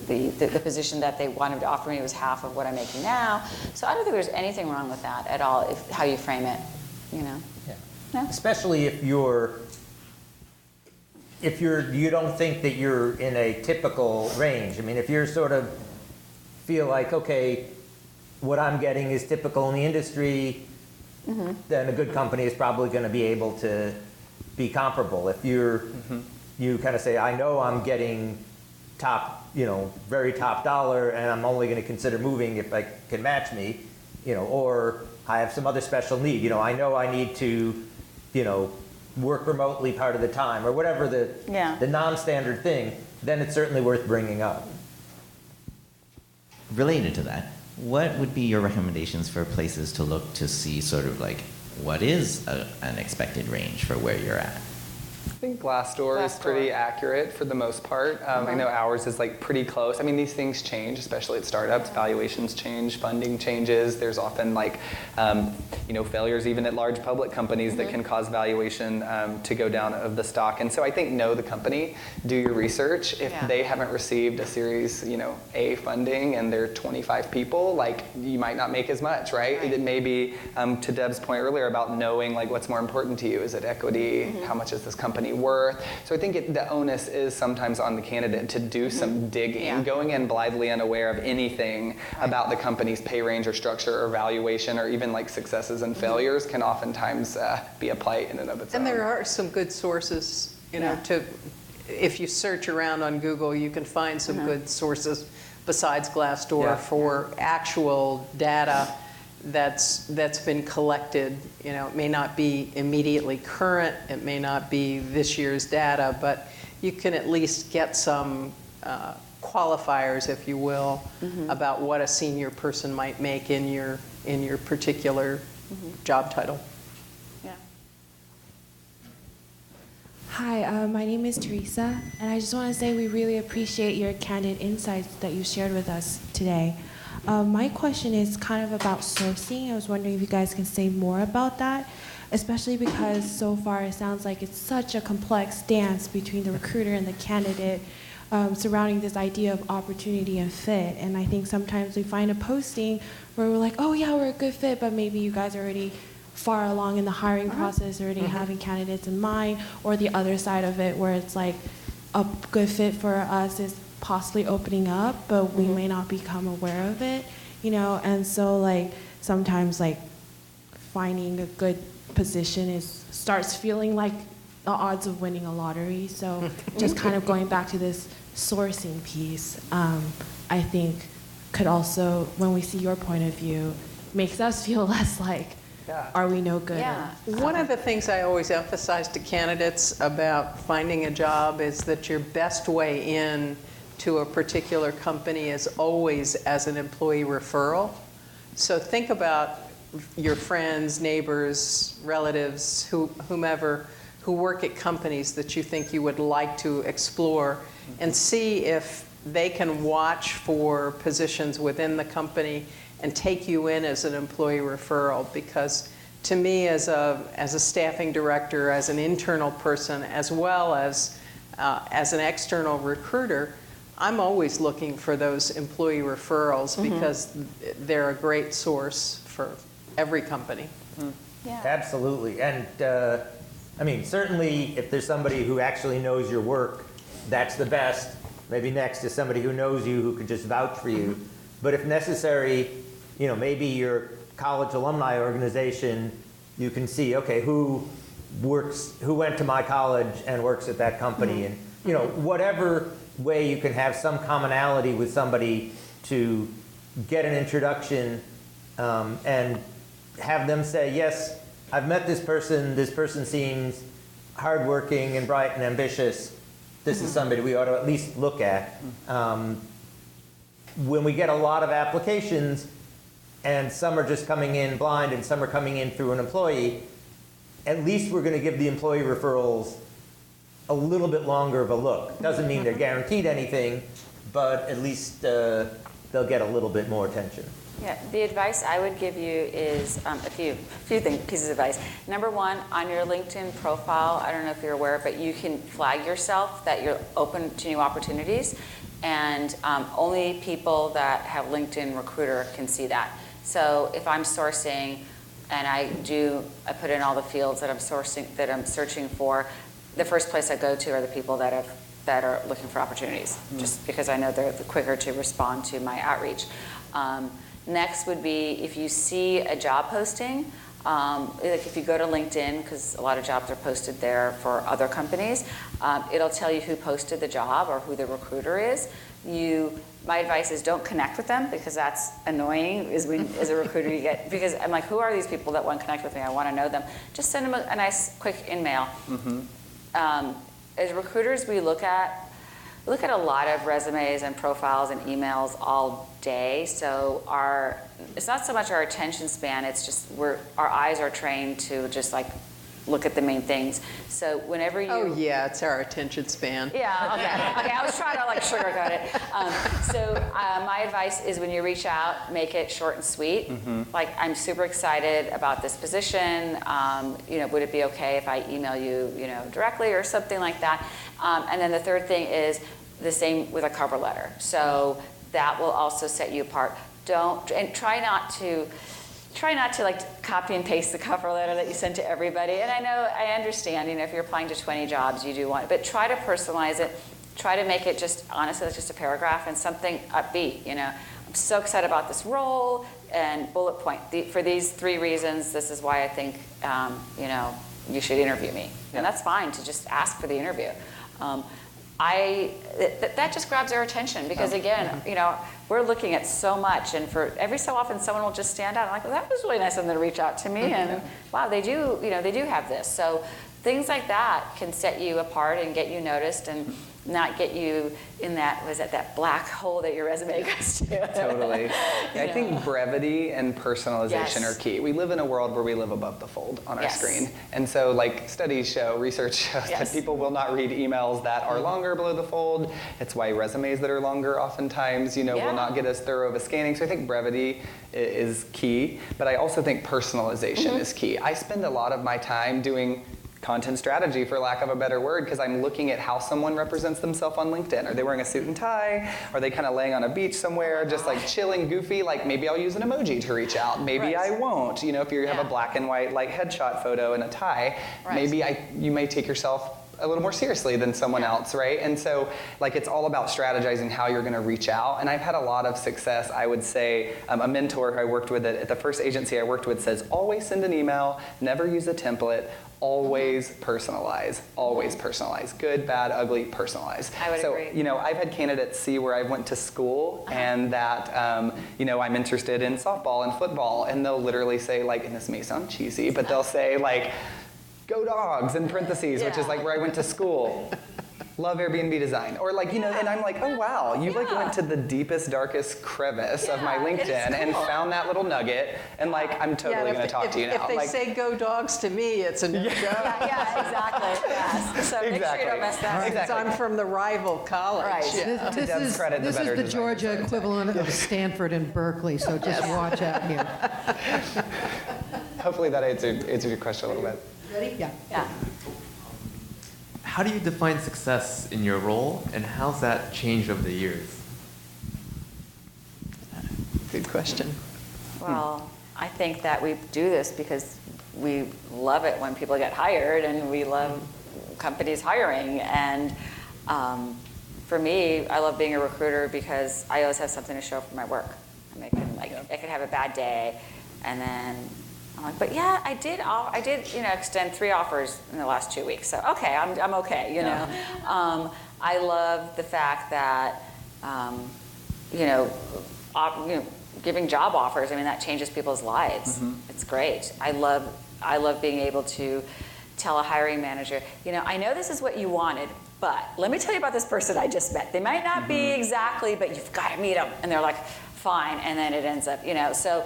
[SPEAKER 5] the position that they wanted to offer me was half of what I'm making now. So I don't think there's anything wrong with that at all, if how you frame it, you know.
[SPEAKER 7] Yeah.
[SPEAKER 5] No?
[SPEAKER 7] Especially if you don't think that you're in a typical range. I mean, if you're sort of feel like, okay, what I'm getting is typical in the industry, then a good company is probably going to be able to be comparable. If you kind of say, I know I'm getting top, very top dollar, and I'm only going to consider moving if I can match me, or I have some other special need. I know I need to, work remotely part of the time, or whatever the non-standard thing, then it's certainly worth bringing up.
[SPEAKER 12] Related to that, what would be your recommendations for places to look to see sort of like what is an expected range for where you're at?
[SPEAKER 6] I think Glassdoor is pretty accurate for the most part. I know ours is like pretty close. I mean, these things change, especially at startups. Valuations change, funding changes. There's often like, failures even at large public companies that can cause valuation to go down of the stock. And so I think know the company, do your research. If they haven't received a Series, A funding and they're 25 people, like you might not make as much, right? It may be, to Deb's point earlier about knowing like what's more important to you. Is it equity? How much is this company worth? So I think the onus is sometimes on the candidate to do some digging. Going in blithely unaware of anything about the company's pay range or structure or valuation or even like successes and failures can oftentimes be a plight in and of itself.
[SPEAKER 3] And there are some good sources, if you search around on Google, you can find some good sources besides Glassdoor for actual data that's been collected. It may not be immediately current, it may not be this year's data, but you can at least get some qualifiers, if you will, about what a senior person might make in your particular job title.
[SPEAKER 13] Hi, my name is Teresa, and I just want to say we really appreciate your candid insights that you shared with us today. My question is kind of about sourcing. I was wondering if you guys can say more about that, especially because so far it sounds like it's such a complex dance between the recruiter and the candidate surrounding this idea of opportunity and fit. And I think sometimes we find a posting where we're like, oh yeah, we're a good fit, but maybe you guys are already far along in the hiring process, already having candidates in mind, or the other side of it where it's like a good fit for us is possibly opening up, but we may not become aware of it, and so like sometimes like finding a good position starts feeling like the odds of winning a lottery. So just kind of going back to this sourcing piece, I think could also, when we see your point of view, makes us feel less like, are we no good?
[SPEAKER 3] One of the things I always emphasize to candidates about finding a job is that your best way in to a particular company is always as an employee referral. So think about your friends, neighbors, relatives, whomever, who work at companies that you think you would like to explore, and see if they can watch for positions within the company and take you in as an employee referral. Because to me, as a staffing director, as an internal person, as well as an external recruiter, I'm always looking for those employee referrals because they're a great source for every company.
[SPEAKER 7] Absolutely. And I mean, certainly if there's somebody who actually knows your work, that's the best. Maybe next is somebody who knows you, who can just vouch for you. But if necessary, maybe your college alumni organization, you can see, okay, who went to my college and works at that company, and whatever way you can have some commonality with somebody to get an introduction, and have them say, yes, I've met this person seems hardworking and bright and ambitious, this is somebody we ought to at least look at. When we get a lot of applications, and some are just coming in blind and some are coming in through an employee, at least we're going to give the employee referrals a little bit longer of a look. Doesn't mean they're guaranteed anything, but at least they'll get a little bit more attention.
[SPEAKER 5] Yeah, the advice I would give you is a few pieces of advice. Number one, on your LinkedIn profile, I don't know if you're aware, but you can flag yourself that you're open to new opportunities. and only people that have LinkedIn Recruiter can see that. So if I'm sourcing and I put in all the fields that I'm searching for, the first place I go to are the people that are looking for opportunities, just because I know they're the quicker to respond to my outreach. Next would be if you see a job posting, like if you go to LinkedIn, because a lot of jobs are posted there for other companies, it'll tell you who posted the job or who the recruiter is. My advice is don't connect with them, because that's annoying as a recruiter you get, because I'm like, who are these people that want to connect with me? I want to know them. Just send them a nice quick in-mail. As recruiters, we look at a lot of resumes and profiles and emails all day. So it's not so much our attention span, it's just our eyes are trained to just like look at the main things. So whenever you...
[SPEAKER 3] Oh yeah, it's our attention span.
[SPEAKER 5] Yeah, okay, I was trying to like sugarcoat it. So my advice is when you reach out, make it short and sweet. Like, I'm super excited about this position. Would it be okay if I email you, directly or something like that? And then the third thing is the same with a cover letter. So that will also set you apart. Try not to like copy and paste the cover letter that you send to everybody. And I understand, if you're applying to 20 jobs, you do want it, but try to personalize it. Try to make it just, honestly, just a paragraph and something upbeat. I'm so excited about this role, and bullet point. For these 3 reasons, this is why I think, you should interview me. Yeah. And that's fine to just ask for the interview. That just grabs their attention, because again, we're looking at so much, and for every so often someone will just stand out. I'm like, well, that was really nice of them to reach out to me, and wow, they do have this. So things like that can set you apart and get you noticed, and not get you in that black hole that your resume goes to.
[SPEAKER 6] Totally. I think brevity and personalization
[SPEAKER 5] Yes.
[SPEAKER 6] are key. We live in a world where we live above the fold on our
[SPEAKER 5] Yes.
[SPEAKER 6] screen. And so research shows
[SPEAKER 5] Yes.
[SPEAKER 6] that people will not read emails that are longer below the fold. It's why resumes that are longer oftentimes, will not get as thorough of a scanning. So I think brevity is key, but I also think personalization is key. I spend a lot of my time doing content strategy, for lack of a better word, because I'm looking at how someone represents themselves on LinkedIn. Are they wearing a suit and tie? Are they kind of laying on a beach somewhere, just like chilling, goofy? Like, maybe I'll use an emoji to reach out. Maybe I won't. If you have a black and white like headshot photo and a tie, maybe you may take yourself a little more seriously than someone else, right? And so, it's all about strategizing how you're going to reach out. And I've had a lot of success. I would say a mentor who I worked with at the first agency I worked with says, always send an email, never use a template, always personalize. Always personalize. Good, bad, ugly, personalize.
[SPEAKER 5] I would agree.
[SPEAKER 6] I've had candidates see where I went to school and that, I'm interested in softball and football, and they'll literally say, and this may sound cheesy, but they'll say, go Dogs in parentheses, which is where I went to school. Love Airbnb design. Or and I'm like, oh wow, you went to the deepest, darkest crevice of my LinkedIn and found that little nugget, and I'm totally going to talk to you now.
[SPEAKER 3] If they say go Dogs to me, it's a no-go.
[SPEAKER 5] Yeah, exactly. Yes. So make sure you don't mess that up.
[SPEAKER 3] Exactly. I'm from the rival college.
[SPEAKER 5] Right.
[SPEAKER 3] Yeah.
[SPEAKER 2] This is the Georgia equivalent of Stanford and Berkeley, so just watch out here.
[SPEAKER 6] Hopefully that answered your question a little bit.
[SPEAKER 2] Ready? Yeah.
[SPEAKER 5] Yeah.
[SPEAKER 14] How do you define success in your role, and how's that changed over the years?
[SPEAKER 3] Good question.
[SPEAKER 5] Well, I think that we do this because we love it when people get hired, and we love companies hiring. And for me, I love being a recruiter because I always have something to show for my work. I could have a bad day, and then I'm like, but yeah, I did extend 3 offers in the last 2 weeks. So okay, I'm okay, I love the fact that, giving job offers, that changes people's lives. It's great. I love being able to tell a hiring manager, I know this is what you wanted, but let me tell you about this person I just met. They might not be exactly, but you've got to meet them. And they're like, fine. And then it ends up, so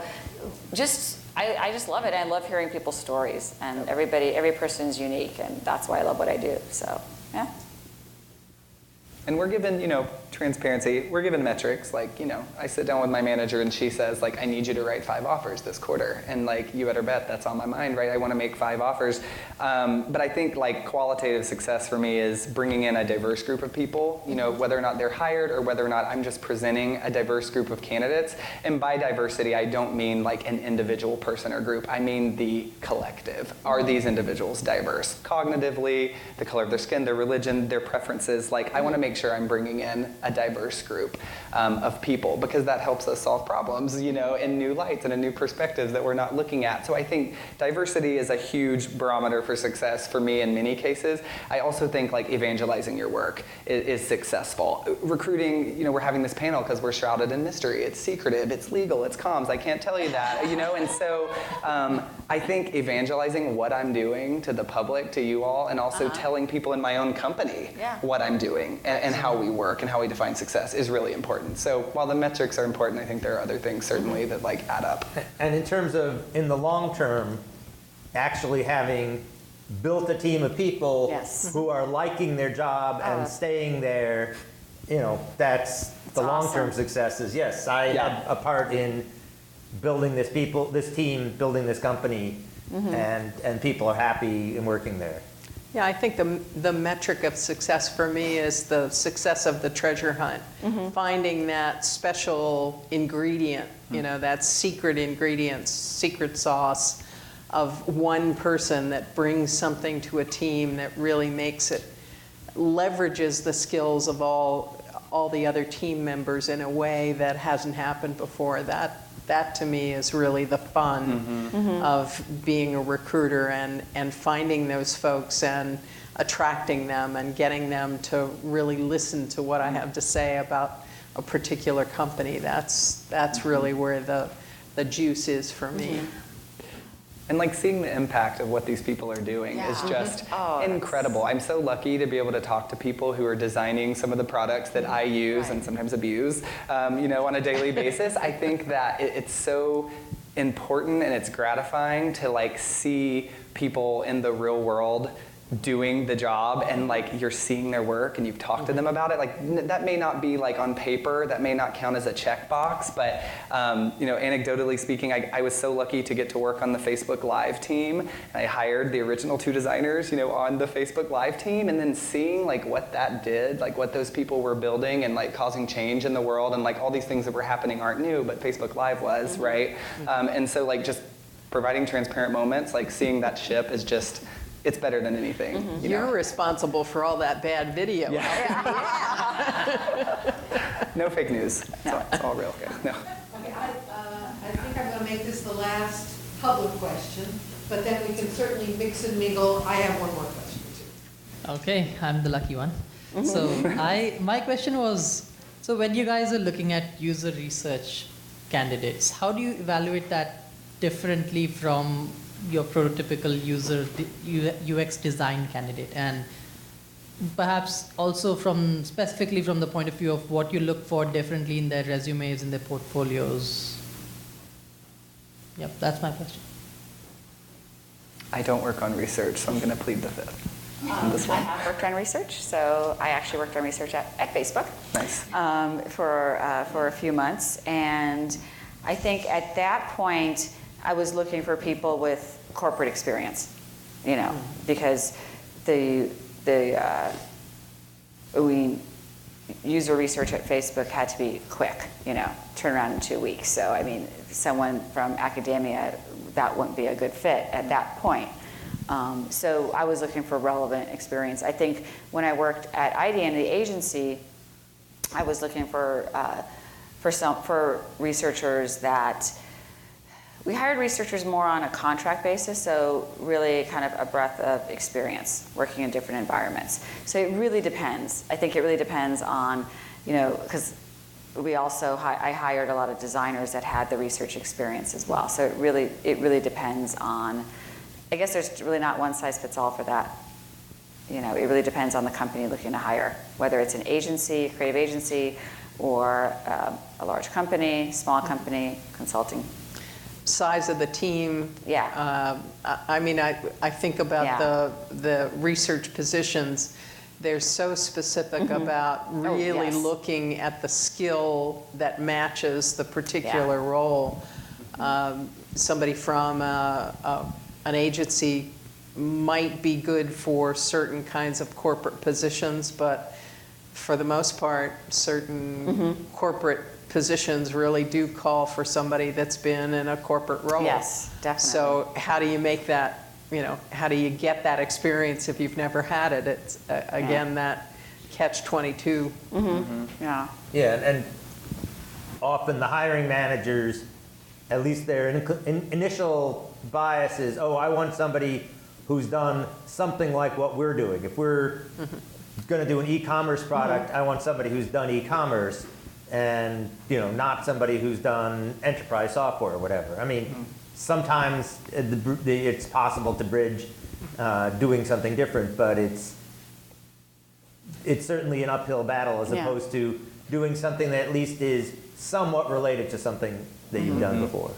[SPEAKER 5] I just love it. I love hearing people's stories, and every person's unique, and that's why I love what I do. So, yeah.
[SPEAKER 6] And we're given, transparency. We're given metrics. Like, I sit down with my manager and she says, like, I need you to write 5 offers this quarter. And like, you better bet that's on my mind, right? I want to make 5 offers. But I think like qualitative success for me is bringing in a diverse group of people, whether or not they're hired or whether or not I'm just presenting a diverse group of candidates. And by diversity, I don't mean like an individual person or group. I mean the collective. Are these individuals diverse? Cognitively, the color of their skin, their religion, their preferences. Like, I want to make sure I'm bringing in a diverse group of people because that helps us solve problems, in new lights and in new perspectives that we're not looking at. So I think diversity is a huge barometer for success for me in many cases. I also think like evangelizing your work is successful. Recruiting, we're having this panel because we're shrouded in mystery. It's secretive, it's legal, it's comms. I can't tell you that, and so I think evangelizing what I'm doing to the public, to you all, and also telling people in my own company what I'm doing and how we work and how we define success is really important. So while the metrics are important, I think there are other things certainly that like add up.
[SPEAKER 7] And in terms of, in the long term, actually having built a team of people who are liking their job and staying there, that's the long-term success is, yes, I had a part in building this team, building this company, and people are happy in working there.
[SPEAKER 3] Yeah, I think the metric of success for me is the success of the treasure hunt. Finding that special ingredient, that secret ingredient, secret sauce of one person that brings something to a team that really makes it, leverages the skills of all the other team members in a way that hasn't happened before. That to me is really the fun of being a recruiter and finding those folks and attracting them and getting them to really listen to what I have to say about a particular company. That's really where the juice is for me.
[SPEAKER 6] And like seeing the impact of what these people are doing is just incredible. I'm so lucky to be able to talk to people who are designing some of the products that I use and sometimes abuse, on a daily basis. I think that it's so important and it's gratifying to like see people in the real world doing the job and like you're seeing their work and you've talked to them about it. Like that may not be like on paper, that may not count as a checkbox, but anecdotally speaking, I was so lucky to get to work on the Facebook Live team. And I hired the original 2 designers, on the Facebook Live team, and then seeing like what that did, like what those people were building and like causing change in the world, and like all these things that were happening aren't new, but Facebook Live was, right? And so like just providing transparent moments, like seeing that ship is just, it's better than anything.
[SPEAKER 3] You're responsible for all that bad video.
[SPEAKER 6] No fake news. It's all real. No.
[SPEAKER 2] Okay, I think I'm going to make this the last public question, but then we can certainly mix and mingle. I have one more question too.
[SPEAKER 15] Okay, I'm the lucky one. So my question was, so when you guys are looking at user research candidates, how do you evaluate that differently from your prototypical UX design candidate, and perhaps also specifically from the point of view of what you look for differently in their resumes, in their portfolios? Yep, that's my question.
[SPEAKER 6] I don't work on research, so I'm going to plead the fifth.
[SPEAKER 5] I have worked on research, so I actually worked on research at Facebook.
[SPEAKER 6] Nice.
[SPEAKER 5] For a few months, and I think at that point I was looking for people with corporate experience, because user research at Facebook had to be quick, turn around in 2 weeks. So I mean, someone from academia, that wouldn't be a good fit at that point. So I was looking for relevant experience. I think when I worked at IDN, the agency, I was looking for researchers that, we hired researchers more on a contract basis, so really kind of a breadth of experience working in different environments. So it really depends. I think it really depends on, because I hired a lot of designers that had the research experience as well. So it really depends on, I guess there's really not one size fits all for that. It really depends on the company looking to hire, whether it's an agency, creative agency, or a large company, small company, consulting.
[SPEAKER 3] Size of the team.
[SPEAKER 5] Yeah.
[SPEAKER 3] I think about the research positions. they're so specific about really
[SPEAKER 5] yes.
[SPEAKER 3] looking at the skill that matches the particular role. Somebody from an agency might be good for certain kinds of corporate positions, but for the most part, certain corporate positions really do call for somebody that's been in a corporate role.
[SPEAKER 5] Yes, definitely.
[SPEAKER 3] So how do you make that, how do you get that experience if you've never had it? It's, again, that catch-22.
[SPEAKER 5] Yeah.
[SPEAKER 7] Yeah, and often the hiring managers, at least their initial bias is, oh, I want somebody who's done something like what we're doing. If we're going to do an e-commerce product, I want somebody who's done e-commerce, and not somebody who's done enterprise software or whatever. I mean, sometimes it's possible to bridge doing something different, but it's certainly an uphill battle as opposed to doing something that at least is somewhat related to something that you've done before.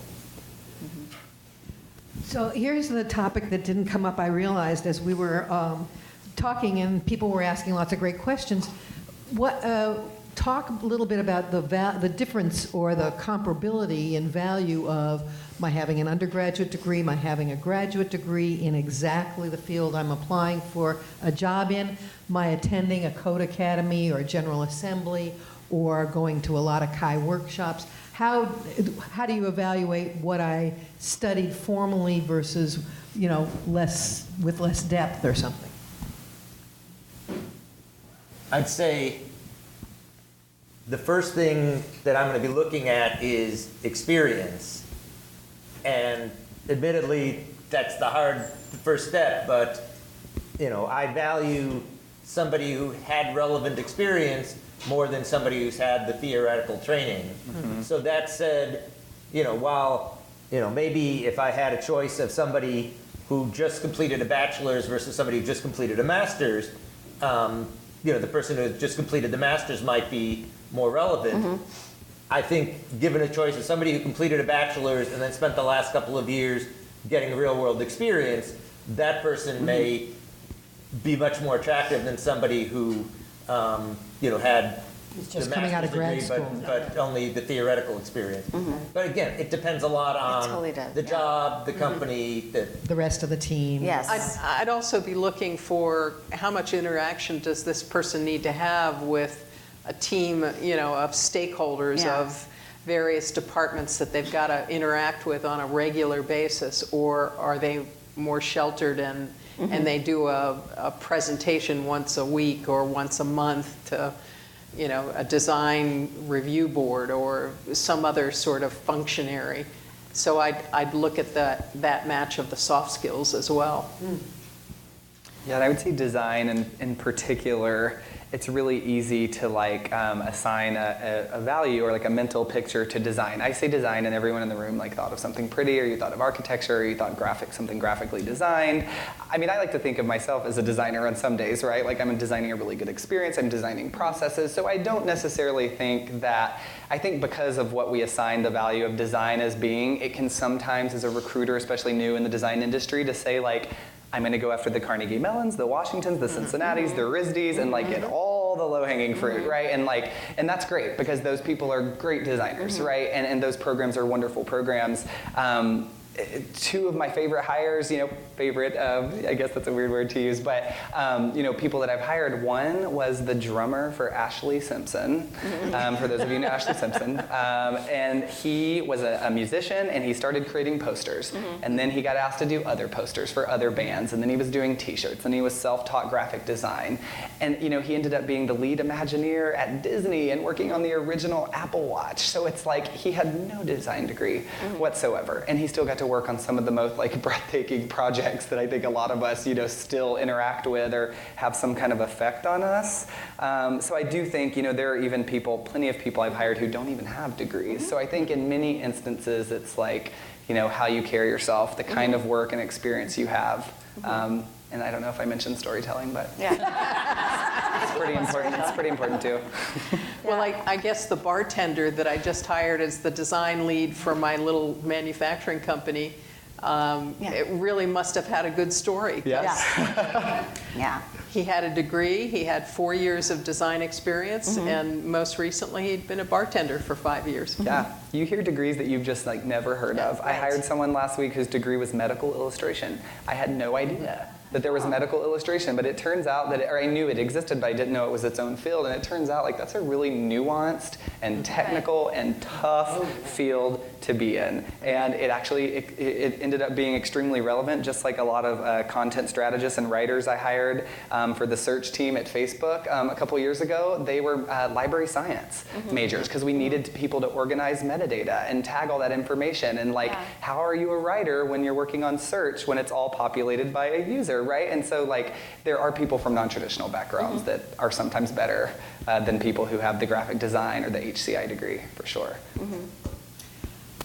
[SPEAKER 2] So here's the topic that didn't come up, I realized, as we were talking and people were asking lots of great questions. Talk a little bit about the difference or the comparability in value of my having an undergraduate degree, my having a graduate degree in exactly the field I'm applying for a job in, my attending a code academy or general assembly, or going to a lot of Chi workshops. How do you evaluate what I studied formally versus, with less depth or something?
[SPEAKER 7] I'd say the first thing that I'm going to be looking at is experience. And admittedly, that's the hard first step, but I value somebody who had relevant experience more than somebody who's had the theoretical training. So that said, while maybe if I had a choice of somebody who just completed a bachelor's versus somebody who just completed a master's, the person who just completed the master's might be more relevant. I think given a choice of somebody who completed a bachelor's and then spent the last couple of years getting real world experience, that person may be much more attractive than somebody who had
[SPEAKER 2] just
[SPEAKER 7] the
[SPEAKER 2] coming out of grad
[SPEAKER 7] master's degree, but only the theoretical experience. But again, it depends a lot on the job, the company,
[SPEAKER 2] the rest of the team.
[SPEAKER 5] Yes.
[SPEAKER 3] I'd also be looking for how much interaction does this person need to have with a team, of stakeholders of various departments that they've got to interact with on a regular basis, or are they more sheltered and they do a presentation once a week or once a month to a design review board or some other sort of functionary. So I'd look at that match of the soft skills as well.
[SPEAKER 6] Yeah, and I would say design in particular, it's really easy to assign a value or a mental picture to design. I say design and everyone in the room thought of something pretty, or you thought of architecture, or you thought something graphically designed. I mean, I like to think of myself as a designer on some days, right? I'm designing a really good experience, I'm designing processes, so I don't necessarily think that, I think because of what we assign the value of design as being, it can sometimes, as a recruiter, especially new in the design industry, to say I'm going to go after the Carnegie Mellons, the Washingtons, the Cincinnatis, the RISDs, and get all the low-hanging fruit, right? And that's great because those people are great designers, right? And those programs are wonderful programs. Two of my favorite hires, I guess that's a weird word to use, but people that I've hired. One was the drummer for Ashlee Simpson, for those of you who know Ashlee Simpson, and he was a musician, and he started creating posters, and then he got asked to do other posters for other bands, and then he was doing T-shirts, and he was self-taught graphic design, and he ended up being the lead Imagineer at Disney and working on the original Apple Watch. So it's he had no design degree whatsoever, and he still got to work on some of the most breathtaking projects that I think a lot of us still interact with or have some kind of effect on us. So I do think there are even plenty of people I've hired who don't even have degrees. So I think in many instances it's how you carry yourself, the kind of work and experience you have. And I don't know if I mentioned storytelling, but it's pretty important. It's pretty important too.
[SPEAKER 3] Well, I guess the bartender that I just hired as the design lead for my little manufacturing company, It really must have had a good story.
[SPEAKER 6] Yes.
[SPEAKER 5] Yeah.
[SPEAKER 3] He had a degree, he had 4 years of design experience, and most recently he'd been a bartender for 5 years.
[SPEAKER 6] Yeah, you hear degrees that you've just like never heard of. I hired someone last week whose degree was medical illustration. I had no idea that there was medical illustration, but it turns out that, or I knew it existed, but I didn't know it was its own field, and it turns out like that's a really nuanced and technical and tough field to be in. And it actually, it ended up being extremely relevant, just like a lot of content strategists and writers I hired for the search team at Facebook a couple years ago. They were library science majors, because we needed people to organize metadata and tag all that information. And like, how are you a writer when you're working on search when it's all populated by a user, right? And so like, there are people from non-traditional backgrounds that are sometimes better than people who have the graphic design or the HCI degree, for sure.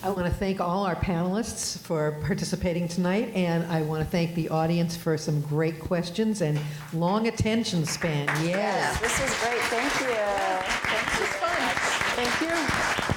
[SPEAKER 2] I want to thank all our panelists for participating tonight, and I want to thank the audience for some great questions and long attention span. Yes.
[SPEAKER 5] This was great. Thank you. Thank you.
[SPEAKER 3] Thank you.